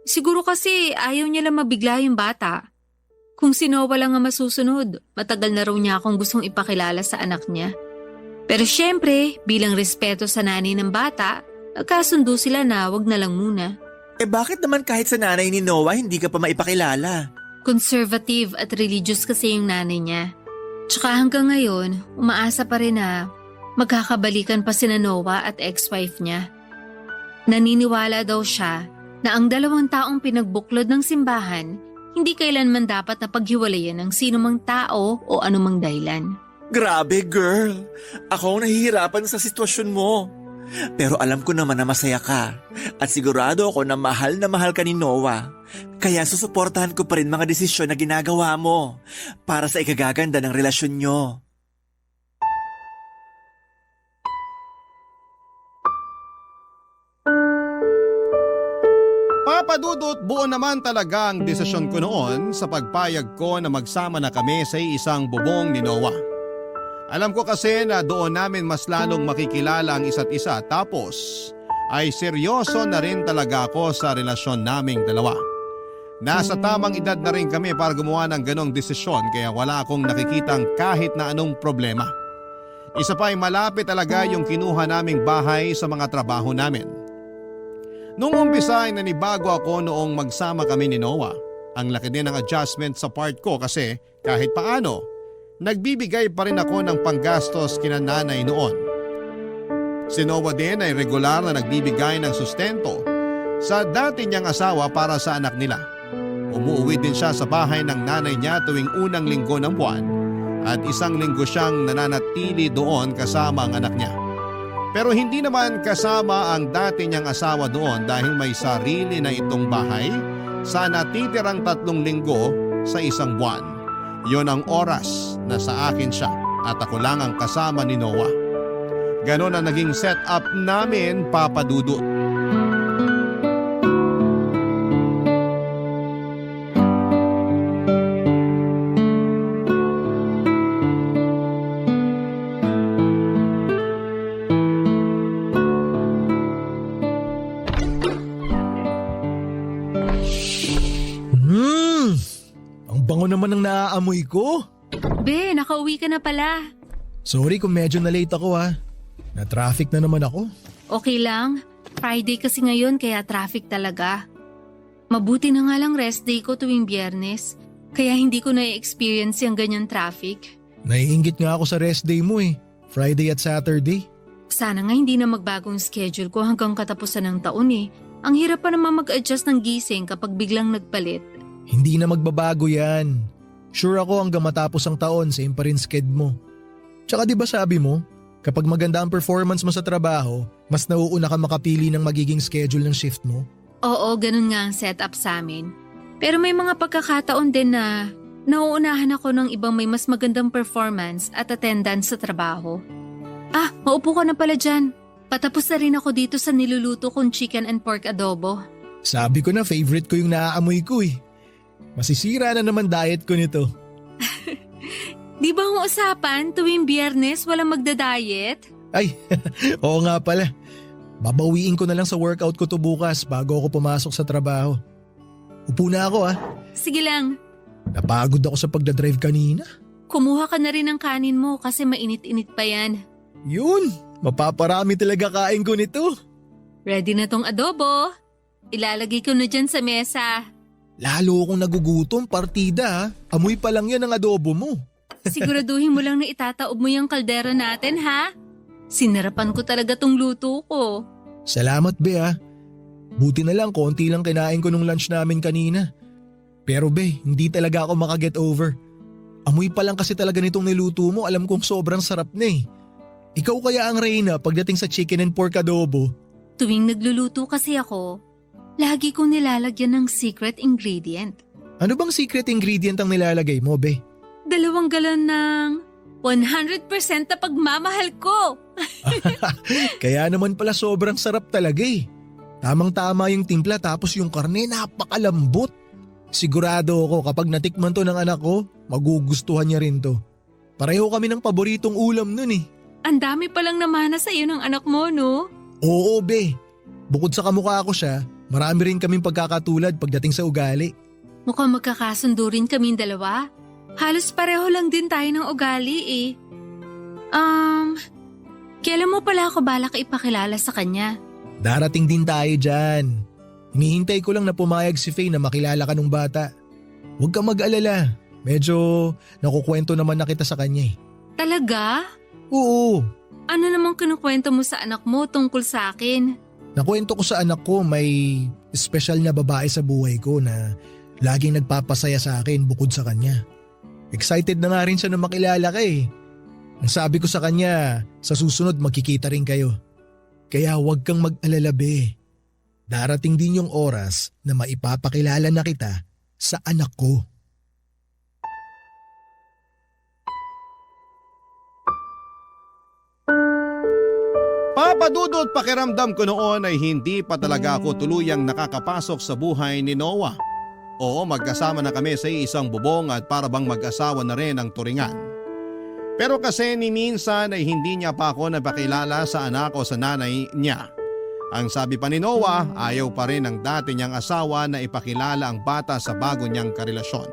Siguro kasi ayaw niya lang mabigla yung bata. Kung si Noah lang ang masusunod, matagal na raw niya akong gustong ipakilala sa anak niya. Pero syempre, bilang respeto sa nanay ng bata, nagkasundo sila na wag na lang muna. Bakit naman kahit sa nanay ni Noah hindi ka pa maipakilala? Conservative at religious kasi yung nanay niya. Tsaka hanggang ngayon, umaasa pa rin na magkakabalikan pa sina Noah at ex-wife niya. Naniniwala daw siya na ang 2 taong pinagbuklod ng simbahan hindi kailanman dapat na paghiwalayan ng sinumang tao o anumang dahilan. Grabe girl, ako ang nahihirapan sa sitwasyon mo. Pero alam ko naman na masaya ka at sigurado ako na mahal ka ni Noah. Kaya susuportahan ko pa rin mga desisyon na ginagawa mo para sa ikagaganda ng relasyon nyo. Papadudot, buo naman talaga ang desisyon ko noon sa pagpayag ko na magsama na kami sa isang bubong ni Noah. Alam ko kasi na doon namin mas lalong makikilala ang isa't isa tapos ay seryoso na rin talaga ako sa relasyon naming dalawa. Nasa tamang edad na rin kami para gumawa ng ganong desisyon kaya wala akong nakikitang kahit na anong problema. Isa pa ay malapit talaga yung kinuha naming bahay sa mga trabaho namin. Nung umpisa ay nanibago ako noong magsama kami ni Noah. Ang laki din ng adjustment sa part ko kasi kahit paano, nagbibigay pa rin ako ng panggastos kina nanay noon. Si Noah din ay regular na nagbibigay ng sustento sa dati niyang asawa para sa anak nila. Umuwi din siya sa bahay ng nanay niya tuwing unang linggo ng buwan at 1 linggo siyang nananatili doon kasama ang anak niya. Pero hindi naman kasama ang dati niyang asawa doon dahil may sarili na itong bahay sa natitirang 3 linggo sa 1 buwan. Yon ang oras na sa akin siya at ako lang ang kasama ni Noah. Ganon ang naging setup namin, Papa Dudut. Ang bango naman ng naaamoy ko. Be, nakauwi ka na pala. Sorry kung medyo na-late ako ha. Na-traffic na naman ako. Okay lang. Friday kasi ngayon kaya traffic talaga. Mabuti na nga lang rest day ko tuwing Biyernes. Kaya hindi ko na-experience yung ganyan traffic. Naiinggit nga ako sa rest day mo eh. Friday at Saturday. Sana nga hindi na magbagong schedule ko hanggang katapusan ng taon eh. Ang hirap pa naman mag-adjust ng gising kapag biglang nagpalit. Hindi na magbabago yan. Sure ako hanggang matapos ang taon, same pa rin sked mo. Tsaka di ba sabi mo, kapag maganda ang performance mo sa trabaho, mas nauuna ka makapili ng magiging schedule ng shift mo? Oo, ganun nga ang setup sa amin. Pero may mga pagkakataon din na nauunahan ako ng ibang may mas magandang performance at attendance sa trabaho. Ah, maupo ka na pala dyan. Patapos na rin ako dito sa niluluto kong chicken and pork adobo. Sabi ko na favorite ko yung naaamoy ko eh. Masisira na naman diet ko nito. Di ba ang usapan tuwing Biyernes walang magda-diet? Ay, oo nga pala. Babawiin ko na lang sa workout ko to bukas bago ako pumasok sa trabaho. Upo na ako ah. Sige lang, Napagod ako sa pagdadrive kanina. kumuha ka na rin ng kanin mo kasi mainit-init pa yan. Yun, mapaparami talaga kain ko nito. Ready na tong adobo. Ilalagay ko na dyan sa mesa. Lalo akong nagugutom, partida ha. Amoy pa lang yan ang adobo mo. Siguraduhin mo lang na itataob mo yung kaldero natin ha. Sinarapan ko talaga tong luto ko. Salamat be ha. Buti na lang konti lang kinain ko nung lunch namin kanina. Pero be, hindi talaga ako makaget over. Amoy pa lang kasi talaga nitong niluto mo, alam kong sobrang sarap na eh. Ikaw kaya ang reyna pagdating sa chicken and pork adobo? Tuwing nagluluto kasi ako, lagi kong nilalagyan ng secret ingredient. Ano bang secret ingredient ang nilalagay mo be? 2 galon ng 100% na pagmamahal ko. Kaya naman pala sobrang sarap talaga eh. Tamang-tama yung timpla tapos yung karne napakalambot. Sigurado ako kapag natikman to ng anak ko, magugustuhan niya rin to. Pareho kami ng paboritong ulam nun eh. Ang dami palang namana sa iyo ng anak mo, no? Oo be, bukod sa kamukha ko siya, marami rin kaming pagkakatulad pagdating sa ugali. Mukhang magkakasundo rin kaming dalawa. Halos pareho lang din tayo ng ugali eh. Kailan mo pala ako balak ipakilala sa kanya? Darating din tayo dyan. Hinihintay ko lang na pumayag si Faye na makilala ka nung bata. Huwag kang mag-alala, medyo nakukwento naman na kita sa kanya eh. Talaga? Oo, Ano namang kinukwento mo sa anak mo tungkol sa akin? nakwento ko sa anak ko may special na babae sa buhay ko na laging nagpapasaya sa akin bukod sa kanya. Excited na nga rin siya na makilala ka eh. Ang sabi ko sa kanya, sa susunod magkikita rin kayo. Kaya huwag kang mag-alala be. Darating din yung oras na maipapakilala na kita sa anak ko. Papadudot pakiramdam ko noon ay hindi pa talaga ako tuluyang nakakapasok sa buhay ni Noah. Oo, magkasama na kami sa isang bubong at para bang mag-asawa na rin ang turingan. Pero kasi ni minsan ay hindi niya pa ako napakilala sa anak o sa nanay niya. Ang sabi pa ni Noah, ayaw pa rin ng dati niyang asawa na ipakilala ang bata sa bago niyang karelasyon.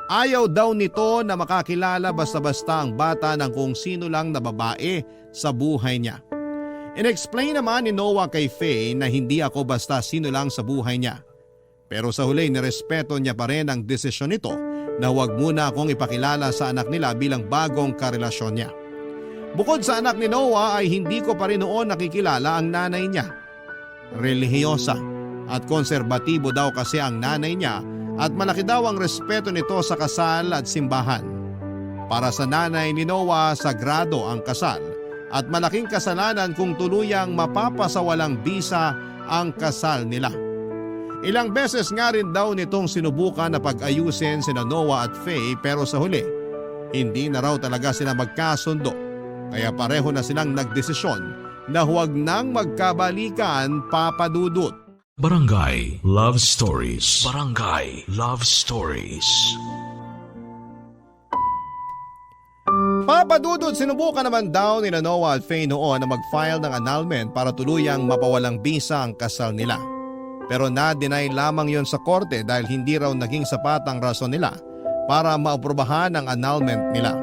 Ayaw daw nito na makakilala basta-basta ang bata ng kung sino lang na babae sa buhay niya. In-explain naman ni Noah kay Faye na hindi ako basta sino lang sa buhay niya. Pero sa huli nirespeto niya pa rin ang desisyon nito na huwag muna akong ipakilala sa anak nila bilang bagong karelasyon niya. Bukod sa anak ni Noah ay hindi ko pa rin noon nakikilala ang nanay niya. Relihiyosa at konserbatibo daw kasi ang nanay niya at malaki daw ang respeto nito sa kasal at simbahan. Para sa nanay ni Noah, sagrado ang kasal at malaking kasalanan kung tuluyang mapapasawalang bisa ang kasal nila. Ilang beses nga rin daw nitong sinubukan na pag-ayusin sina Noah at Faye pero sa huli, hindi na raw talaga sila magkasundo. Kaya pareho na silang nagdesisyon na huwag nang magkabalikan, papadudot. Barangay Love Stories. Barangay Love Stories. Papadudot, sinubukan naman daw ni Noah at Faye noon na mag-file ng annulment para tuluyang mapawalang bisa ang kasal nila. Pero na-deny lamang yon sa korte dahil hindi raw naging sapat ang rason nila para maaprubahan ang annulment nila.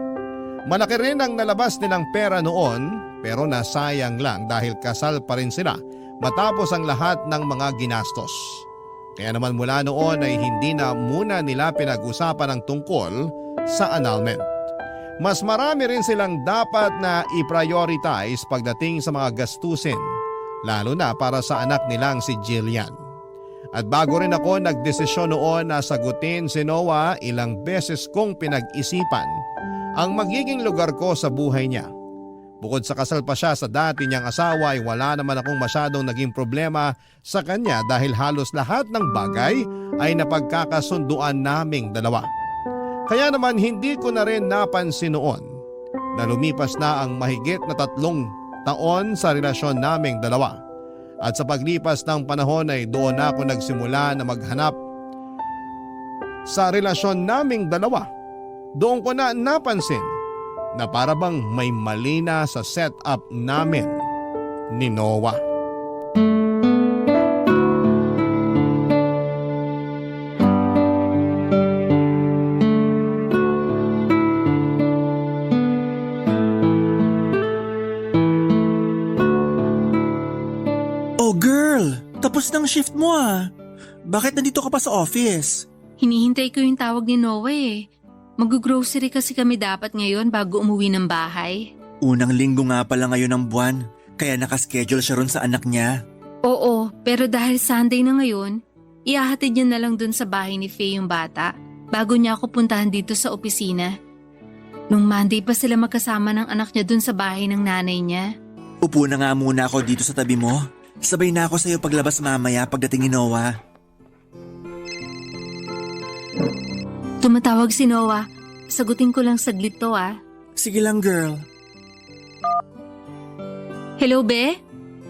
Malaki rin ang nalabas nilang pera noon pero nasayang lang dahil kasal pa rin sila matapos ang lahat ng mga ginastos. Kaya naman mula noon ay hindi na muna nila pinag-usapan ang tungkol sa annulment. Mas marami rin silang dapat na i-prioritize pagdating sa mga gastusin, lalo na para sa anak nilang si Jillian. At bago rin ako nagdesisyon noon na sagutin si Noah, ilang beses kong pinag-isipan ang magiging lugar ko sa buhay niya. Bukod sa kasal pa siya sa dati niyang asawa ay wala naman akong masyadong naging problema sa kanya dahil halos lahat ng bagay ay napagkakasunduan naming dalawa. Kaya naman hindi ko na rin napansin noon na lumipas na ang mahigit na 3 taon sa relasyon naming dalawa. At sa paglipas ng panahon ay doon na ako nagsimula na maghanap sa relasyon naming dalawa. Doon ko na napansin na para bang may mali na sa setup namin ni Noah. Oh girl, tapos ng shift mo ah. Bakit nandito ka pa sa office? Hinihintay ko yung tawag ni Noah eh. Mag-grocery kasi kami dapat ngayon bago umuwi ng bahay. Unang linggo nga pala ngayon ng buwan, kaya nakaschedule siya ron sa anak niya. Oo, pero dahil Sunday na ngayon, ihahatid niya na lang dun sa bahay ni Faye yung bata bago niya ako puntahan dito sa opisina. Nung Monday pa sila magkasama ng anak niya dun sa bahay ng nanay niya. Upo na nga muna ako dito sa tabi mo. Sabay na ako sa'yo paglabas mamaya pagdating ni Noah. Tumatawag si Noah. Sagutin ko lang saglit to ah. Sige lang girl. Hello, Be?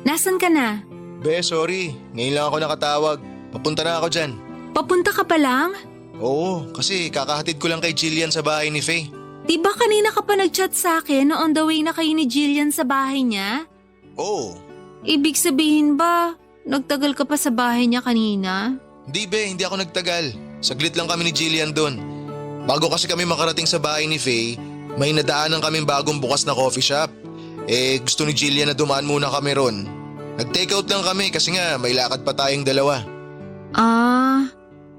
Nasaan ka na? Be, sorry. Ngayon lang ako nakatawag. Papunta na ako dyan. Papunta ka pa lang? Oo, kasi kakahatid ko lang kay Jillian sa bahay ni Faye. Di ba kanina ka pa nag-chat sa akin na on the way na kayo ni Jillian sa bahay niya? Oo. Ibig sabihin ba, nagtagal ka pa sa bahay niya kanina? Hindi be, hindi ako nagtagal. Saglit lang kami ni Jillian doon. Bago kasi kami makarating sa bahay ni Faye, may nadaanan kaming bagong bukas na coffee shop. Gusto ni Jillian na dumaan muna kami ron. Nag-take out lang kami kasi nga may lakad pa tayong dalawa.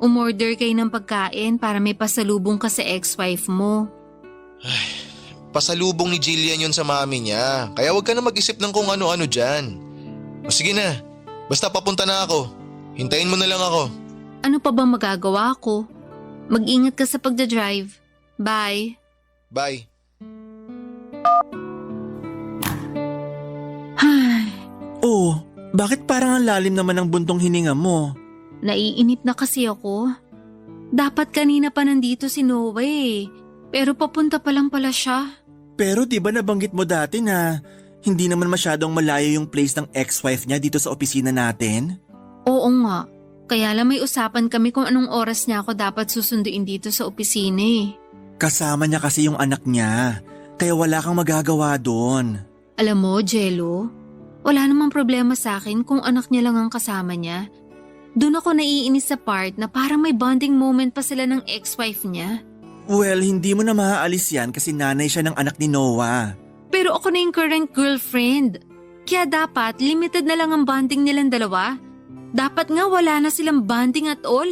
Umorder kayo ng pagkain para may pasalubong ka sa ex-wife mo. Pasalubong ni Jillian yun sa mami niya. Kaya wag ka na mag-isip ng kung ano-ano dyan. O sige na, basta papunta na ako. Hintayin mo na lang ako. Ano pa bang magagawa ko? Mag-ingat ka sa pagdadrive. Bye. Bye. Oh, bakit parang ang lalim naman ng buntong hininga mo? Naiinip na kasi ako. Dapat kanina pa nandito si Noah eh. Pero papunta pa lang pala siya. Pero di ba nabanggit mo dati na hindi naman masyadong malayo yung place ng ex-wife niya dito sa opisina natin? Oo nga. Kaya lang may usapan kami kung anong oras niya ako dapat susunduin dito sa opisina eh. Kasama niya kasi yung anak niya, kaya wala kang magagawa doon. Alam mo, Jello, wala namang problema sa akin kung anak niya lang ang kasama niya. Doon ako naiinis sa part na parang may bonding moment pa sila ng ex-wife niya. Well, hindi mo na maaalis yan kasi nanay siya ng anak ni Noah. Pero ako na yung current girlfriend. Kaya dapat limited na lang ang bonding nilang dalawa. Dapat nga wala na silang bonding at all.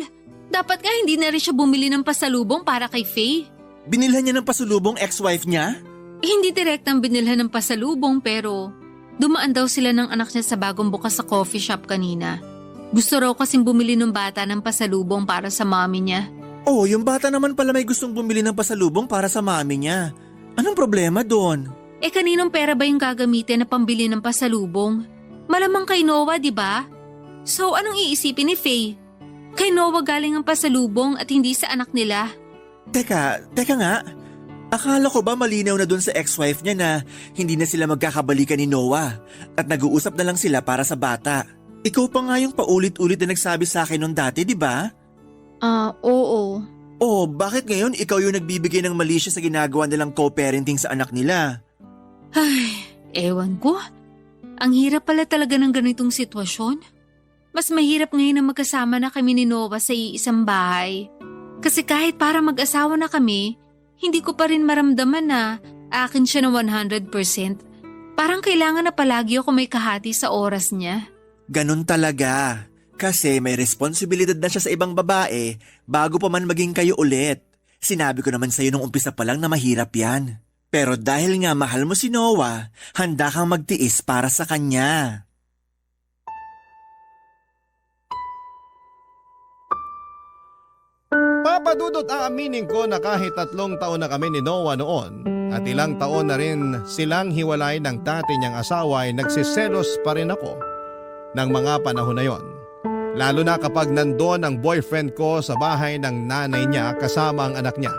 Dapat nga hindi na rin siya bumili ng pasalubong para kay Faye. Binilhan niya ng pasalubong ex-wife niya? Hindi direktang binilhan ng pasalubong pero dumaan daw sila ng anak niya sa bagong bukas sa coffee shop kanina. Gusto raw kasing bumili ng bata ng pasalubong para sa mommy niya. Oh, yung bata naman pala may gustong bumili ng pasalubong para sa mami niya. Anong problema doon? Kaninong pera ba yung gagamitin na pambili ng pasalubong? Malamang kay Noah, di ba? So, anong iisipin ni Faye? Kay Noah galing ang pasalubong at hindi sa anak nila. Teka nga. Akala ko ba malinaw na doon sa ex-wife niya na hindi na sila magkakabalikan ni Noah at nag-uusap na lang sila para sa bata. Ikaw pa nga yung paulit-ulit na nagsabi sa akin noon dati, di ba? Oo. Oh, bakit ngayon ikaw yung nagbibigay ng mali siya sa ginagawa nilang co-parenting sa anak nila? Ay, ewan ko. Ang hirap pala talaga ng ganitong sitwasyon. Mas mahirap ngayon na magkasama na kami ni Noah sa iisang bahay. Kasi kahit para mag-asawa na kami, hindi ko pa rin maramdaman na akin siya na 100%. Parang kailangan na palagi ako may kahati sa oras niya. Ganon talaga. Kasi may responsibilidad na siya sa ibang babae bago pa man maging kayo ulit. Sinabi ko naman sa'yo nung umpisa pa lang na mahirap yan. Pero dahil nga mahal mo si Noah, handa kang magtiis para sa kanya. Papadudot aaminin ko na kahit 3 taon na kami ni Noah noon at ilang taon na rin silang hiwalay ng dati niyang asawa ay nagsiselos pa rin ako ng mga panahon na yon. Lalo na kapag nandoon ang boyfriend ko sa bahay ng nanay niya kasama ang anak niya.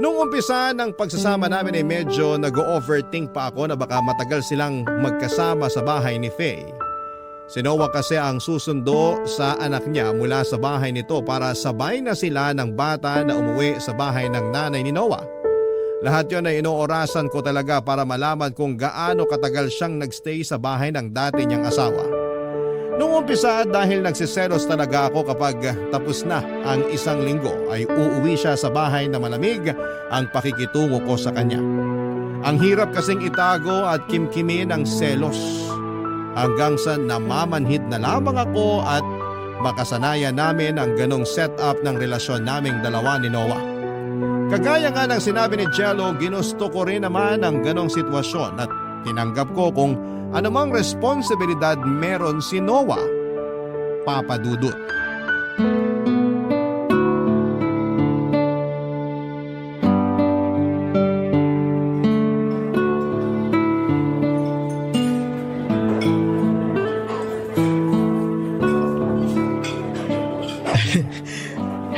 Nung umpisa ng pagsasama namin ay medyo nag-overthink pa ako na baka matagal silang magkasama sa bahay ni Faye. Si Noah kasi ang susundo sa anak niya mula sa bahay nito para sabay na sila ng bata na umuwi sa bahay ng nanay ni Noah. Lahat yon ay inoorasan ko talaga para malaman kung gaano katagal siyang nagstay sa bahay ng dati niyang asawa. Nung umpisa dahil nagsiselos talaga ako kapag tapos na ang 1 linggo ay uuwi siya sa bahay na malamig ang pakikitungo ko sa kanya. Ang hirap kasing itago at kimkimin ang selos hanggang sa namamanhid na lamang ako at makasanayan namin ang ganong setup ng relasyon naming dalawa ni Noah. Kagaya nga ng sinabi ni Jello, ginusto ko rin naman ang ganong sitwasyon at tinanggap ko kung anumang responsibilidad meron si Noah, papadudot.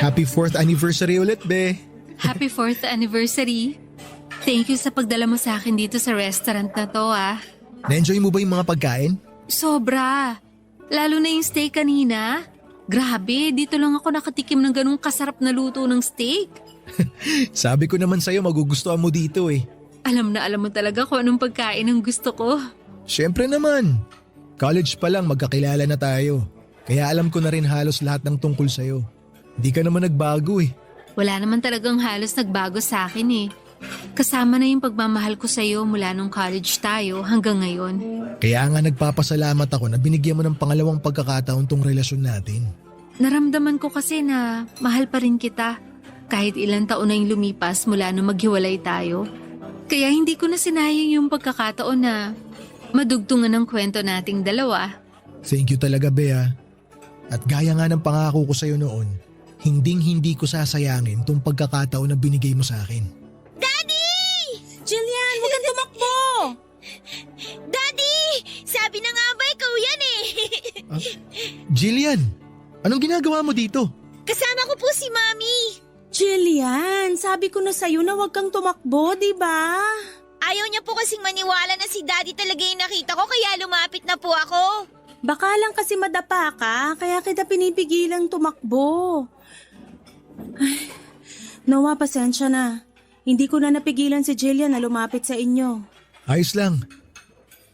Happy 4th anniversary ulit, be. Happy 4th anniversary. Thank you sa pagdala mo sa akin dito sa restaurant na to Na-enjoy mo ba yung mga pagkain? Sobra. Lalo na yung steak kanina. Grabe, dito lang ako nakatikim ng ganung kasarap na luto ng steak. Sabi ko naman sa'yo magugustuhan mo dito eh. Alam na alam mo talaga kung anong pagkain ang gusto ko. Siyempre naman. College pa lang magkakilala na tayo. Kaya alam ko na rin halos lahat ng tungkol sa'yo. Hindi ka naman nagbago eh. Wala naman talagang halos nagbago sa akin eh. Kasama na yung pagmamahal ko sa'yo mula nung college tayo hanggang ngayon. Kaya nga nagpapasalamat ako na binigyan mo ng pangalawang pagkakataon tong relasyon natin. Naramdaman ko kasi na mahal pa rin kita kahit ilang taon na yung lumipas mula nung maghiwalay tayo. Kaya hindi ko na sinayang yung pagkakataon na madugtungan ng kwento nating dalawa. Thank you talaga, Bea. At gaya nga ng pangako ko sa'yo noon, hinding-hindi ko sasayangin tong pagkakataon na binigay mo sa akin. Jillian, huwag kang tumakbo! Daddy! Sabi na nga ba ikaw yan eh? Jillian, anong ginagawa mo dito? Kasama ko po si Mami. Jillian, sabi ko na sa'yo na huwag kang tumakbo, di ba? Ayaw niya po kasing maniwala na si Daddy talaga yung nakita ko kaya lumapit na po ako. Baka lang kasi madapa ka, kaya kita pinipigilang tumakbo. Ay, Noah, pasensya na. Hindi ko na napigilan si Jillian na lumapit sa inyo. Ayos lang.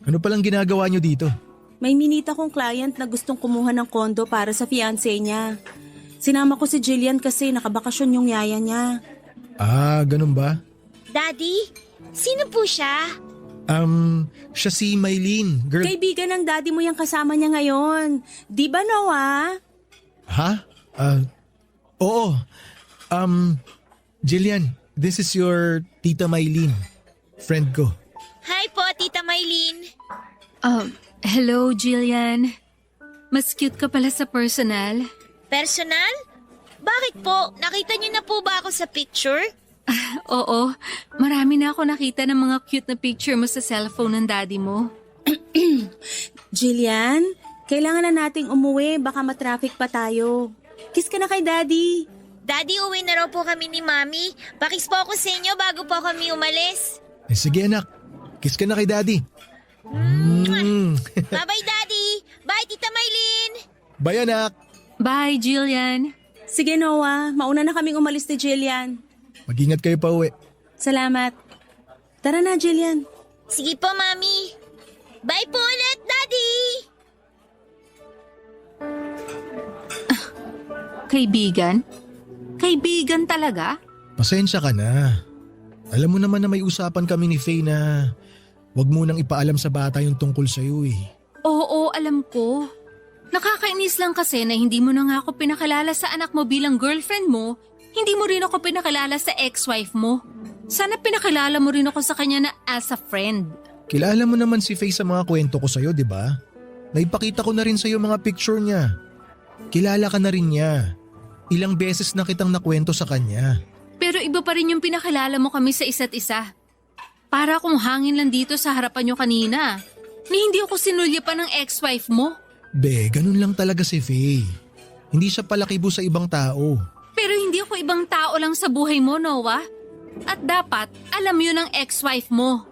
Ano palang ginagawa niyo dito? May minita kong client na gustong kumuha ng kondo para sa fiancé niya. Sinama ko si Jillian kasi nakabakasyon yung yaya niya. Ah, ganun ba? Daddy, sino po siya? Siya si Maylene. Girl, Kaibigan ng daddy mo yung kasama niya ngayon. Di ba, Noah? ha? Oo. Jillian, this is your Tita Maylene. Friend ko. Hi po, Tita Maylene. Hello, Jillian. Mas cute ka pala sa personal. Personal? Bakit po? Nakita niyo na po ba ako sa picture? Oo, marami na ako nakita ng mga cute na picture mo sa cellphone ng daddy mo. Jillian, kailangan na nating umuwi. Baka matraffic pa tayo. Kiss ka na kay daddy. Daddy, uwi na raw po kami ni Mami. Pakis po ako sa inyo bago po kami umalis. Sige anak, kiss ka na kay daddy. Bye-bye, Daddy. Bye, Tita Maylene. Bye anak. Bye, Jillian. Sige, Noah. Mauna na kaming umalis ni Jillian. Mag-ingat kayo pa uwi. Salamat. Tara na, Jillian. Sige po, Mami. Bye po ulit, Daddy. Kaibigan? Kaibigan talaga? Pasensya ka na. Alam mo naman na may usapan kami ni Faye na wag mo nang ipaalam sa bata yung tungkol sa'yo eh. Oo, alam ko. Nakakainis lang kasi na hindi mo na nga ako pinakilala sa anak mo bilang girlfriend mo, hindi mo rin ako pinakilala sa ex-wife mo. Sana pinakilala mo rin ako sa kanya na as a friend. Kilala mo naman si Faye sa mga kwento ko sa'yo, di ba? Naipakita ko na rin sa'yo mga picture niya. Kilala ka na rin niya. Ilang beses na kitang nakwento sa kanya. Pero iba pa rin yung pinakilala mo kami sa isa't isa. Para akong hangin lang dito sa harapan nyo kanina. Ni hindi ako sinulya pa ng ex-wife mo. Be, ganun lang talaga si Faye. Hindi siya palakibo sa ibang tao. Pero hindi ako ibang tao lang sa buhay mo, Noah. At dapat alam yun ng ex-wife mo.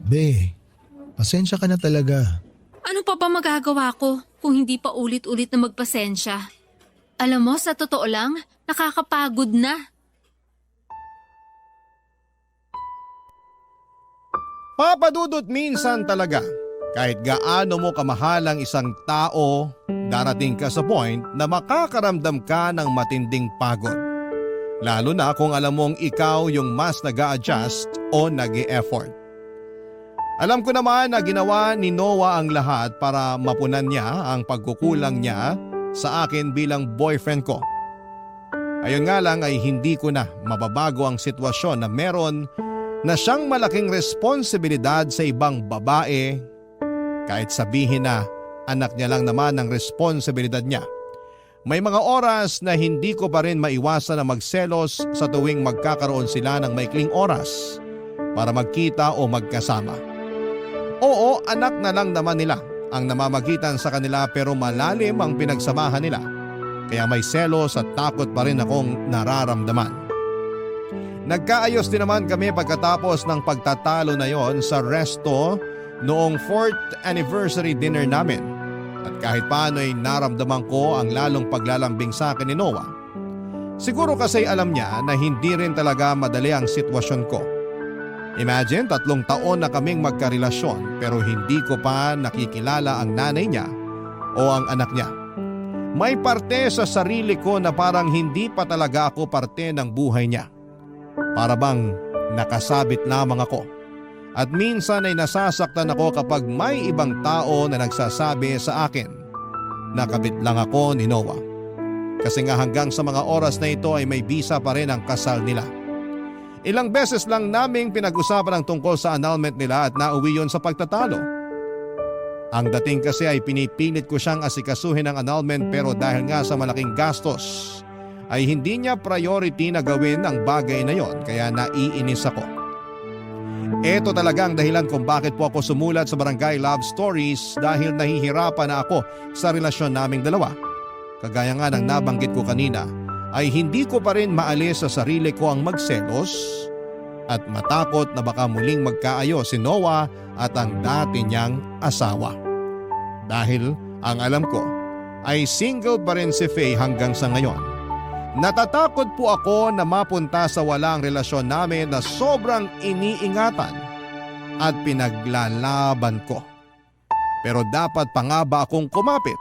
Be, pasensya ka na talaga. Ano pa ba magagawa ko kung hindi pa ulit-ulit na magpasensya? Alam mo, sa totoo lang, nakakapagod na. Papadudot minsan talaga. Kahit gaano mo kamahal ang isang tao, darating ka sa point na makakaramdam ka ng matinding pagod. Lalo na kung alam mong ikaw yung mas nag-a-adjust o nag-e-effort. Alam ko naman na ginawa ni Noah ang lahat para mapunan niya ang pagkukulang niya sa akin bilang boyfriend ko. Ayon nga lang ay hindi ko na mababago ang sitwasyon na meron na siyang malaking responsibilidad sa ibang babae. Kahit sabihin na anak niya lang naman ang responsibilidad niya. May mga oras na hindi ko pa rin maiwasan na magselos sa tuwing magkakaroon sila ng maikling oras para magkita o magkasama. Oo, anak na lang naman nila ang namamagitan sa kanila pero malalim ang pinagsamahan nila. Kaya may selos at takot pa rin akong nararamdaman. Nagkaayos din naman kami pagkatapos ng pagtatalo na yon sa resto noong 4th anniversary dinner namin. At kahit paano ay naramdaman ko ang lalong paglalambing sa akin ni Noah. Siguro kasi alam niya na hindi rin talaga madali ang sitwasyon ko. Imagine 3 taon na kaming magkarelasyon pero hindi ko pa nakikilala ang nanay niya o ang anak niya. May parte sa sarili ko na parang hindi pa talaga ako parte ng buhay niya. Para bang nakasabit lamang ako. At minsan ay nasasaktan ako kapag may ibang tao na nagsasabi sa akin na kabit lang ako ni Noah. Kasi nga hanggang sa mga oras na ito ay may bisa pa rin ang kasal nila. Ilang beses lang naming pinag-usapan ang tungkol sa annulment nila at nauwi yon sa pagtatalo. Ang dating kasi ay pinipilit ko siyang asikasuhin ang annulment pero dahil nga sa malaking gastos ay hindi niya priority na gawin ang bagay na yon kaya naiinis ako. Ito talaga ang dahilan kung bakit po ako sumulat sa Barangay Love Stories dahil nahihirapan na ako sa relasyon naming dalawa. Kagaya nga ng nabanggit ko kanina ay hindi ko pa rin maalis sa sarili ko ang magselos at matakot na baka muling magkaayos si Noah at ang dati niyang asawa. Dahil ang alam ko ay single pa rin si Faye hanggang sa ngayon. Natatakot po ako na mapunta sa walang relasyon namin na sobrang iniingatan at pinaglalaban ko. Pero dapat pa nga ba akong kumapit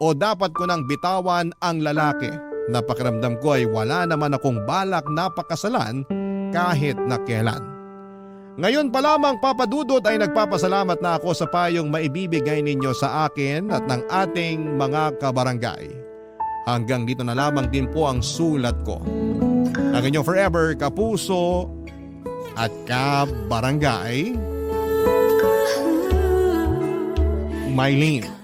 o dapat ko nang bitawan ang lalaki na pakiramdam ko ay wala naman akong balak na pakasalan kahit na kailan. Ngayon pa lamang Papadudot ay nagpapasalamat na ako sa payong maibibigay ninyo sa akin at ng ating mga kabarangay. Hanggang dito na lamang din po ang sulat ko. Ang inyong forever kapuso at kabarangay, Mylene.